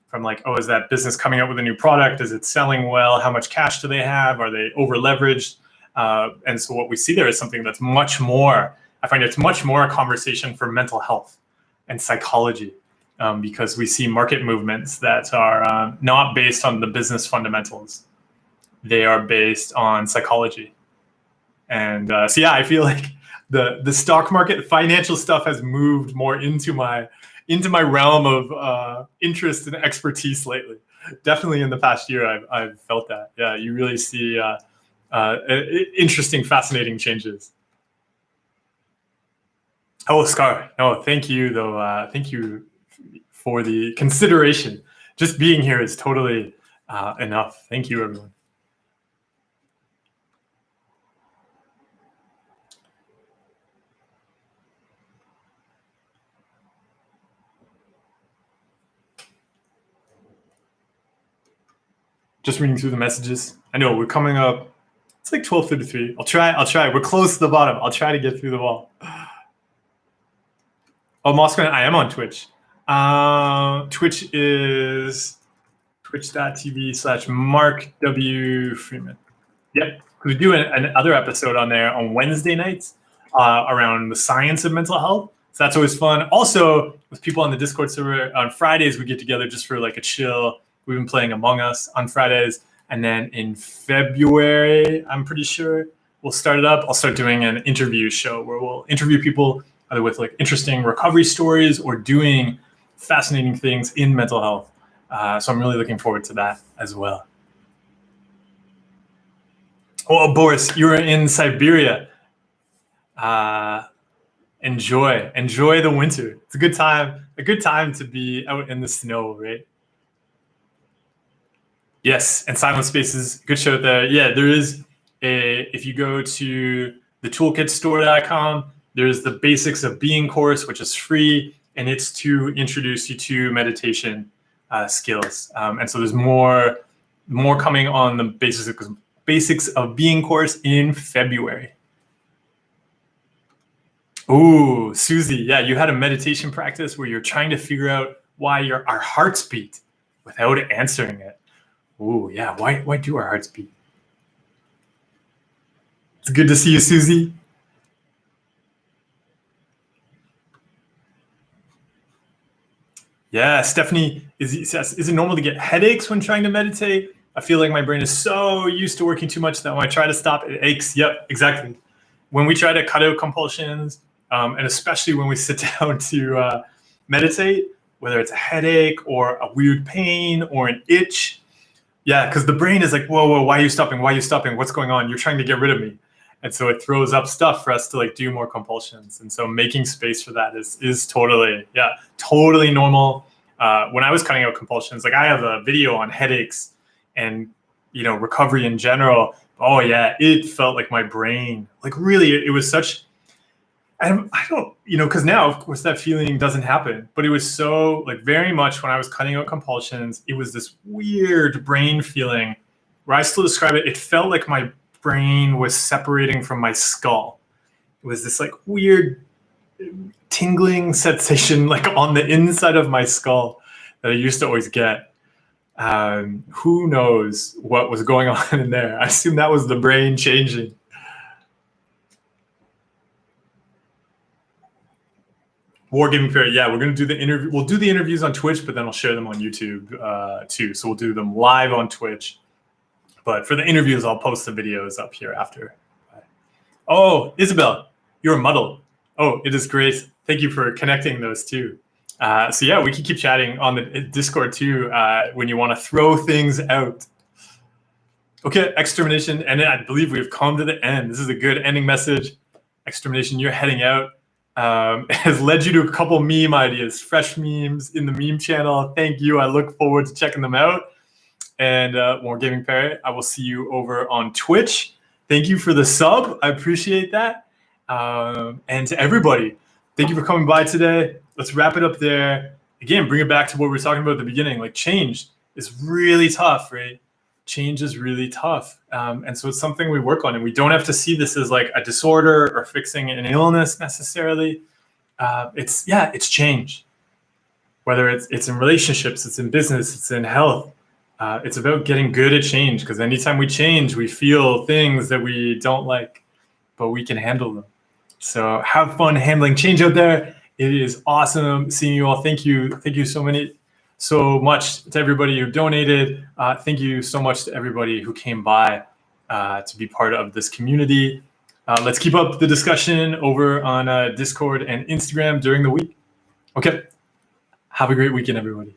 From like, oh, is that business coming up with a new product? Is it selling well? How much cash do they have? Are they over leveraged? And so what we see there is something that's much more. I find it's much more a conversation for mental health and psychology, because we see market movements that are not based on the business fundamentals. They are based on psychology. And so, yeah, I feel like the stock market, financial stuff has moved more into my realm of interest and expertise lately. Definitely in the past year, I've felt that. Yeah, you really see interesting, fascinating changes. Oh, Scar. No, thank you though. Thank you for the consideration. Just being here is totally enough. Thank you, everyone. Just reading through the messages. I know we're coming up. It's like 12:33. I'll try. We're close to the bottom. I'll try to get through the wall. Oh, Moscow, I am on Twitch. Twitch is twitch.tv/Mark W. Freeman. Yep. We do another episode on there on Wednesday nights around the science of mental health. So that's always fun. Also, with people on the Discord server, on Fridays, we get together just for like a chill. We've been playing Among Us on Fridays. And then in February, I'm pretty sure, we'll start it up. I'll start doing an interview show where we'll interview people either with like interesting recovery stories or doing fascinating things in mental health. So I'm really looking forward to that as well. Oh, Boris, you're in Siberia. Enjoy the winter. It's a good time to be out in the snow, right? Yes, and Silent Spaces, good show there. Yeah, there is if you go to the toolkitstore.com, there's the Basics of Being course, which is free, and it's to introduce you to meditation skills. And so there's more coming on the Basics of Being course in February. Ooh, Susie, yeah, you had a meditation practice where you're trying to figure out why our hearts beat without answering it. Ooh, yeah, why do our hearts beat? It's good to see you, Susie. Yeah, Stephanie, is it normal to get headaches when trying to meditate? I feel like my brain is so used to working too much that when I try to stop, it aches. Yep, exactly. When we try to cut out compulsions, and especially when we sit down to meditate, whether it's a headache or a weird pain or an itch, yeah, because the brain is like, whoa, why are you stopping? Why are you stopping? What's going on? You're trying to get rid of me. And so it throws up stuff for us to like do more compulsions. And so making space for that is totally normal. When I was cutting out compulsions, like I have a video on headaches and, recovery in general. Oh yeah, it felt like my brain, like really, it was such, I don't, because now, of course, that feeling doesn't happen. But it was so, like, very much when I was cutting out compulsions, it was this weird brain feeling where I still describe it. It felt like my brain was separating from my skull. It was this, like, weird tingling sensation, like, on the inside of my skull that I used to always get. Who knows what was going on in there? I assume that was the brain changing. Wargaming Fair, yeah, we're going to do the interview. We'll do the interviews on Twitch, but then I'll share them on YouTube too. So we'll do them live on Twitch. But for the interviews, I'll post the videos up here after. Oh, Isabel, you're muddled. Oh, it is great. Thank you for connecting those two. So yeah, we can keep chatting on the Discord too when you want to throw things out. Okay, extermination, and I believe we've come to the end. This is a good ending message. Extermination, you're heading out. Has led you to a couple meme ideas, fresh memes in the meme channel. Thank you. I look forward to checking them out. And more Gaming Parrot, I will see you over on Twitch. Thank you for the sub. I appreciate that. And to everybody, Thank you for coming by today. Let's wrap it up there. Again, bring it back to what we were talking about at the beginning. Like, change is really tough, right? Change is really tough. And so it's something we work on, and we don't have to see this as like a disorder or fixing an illness necessarily. It's change. Whether it's in relationships, it's in business, it's in health. It's about getting good at change, because anytime we change, we feel things that we don't like, but we can handle them. So have fun handling change out there. It is awesome seeing you all. Thank you so much to everybody who donated. Thank you so much to everybody who came by to be part of this community. Let's keep up the discussion over on Discord and Instagram during the week. Okay. Have a great weekend, everybody.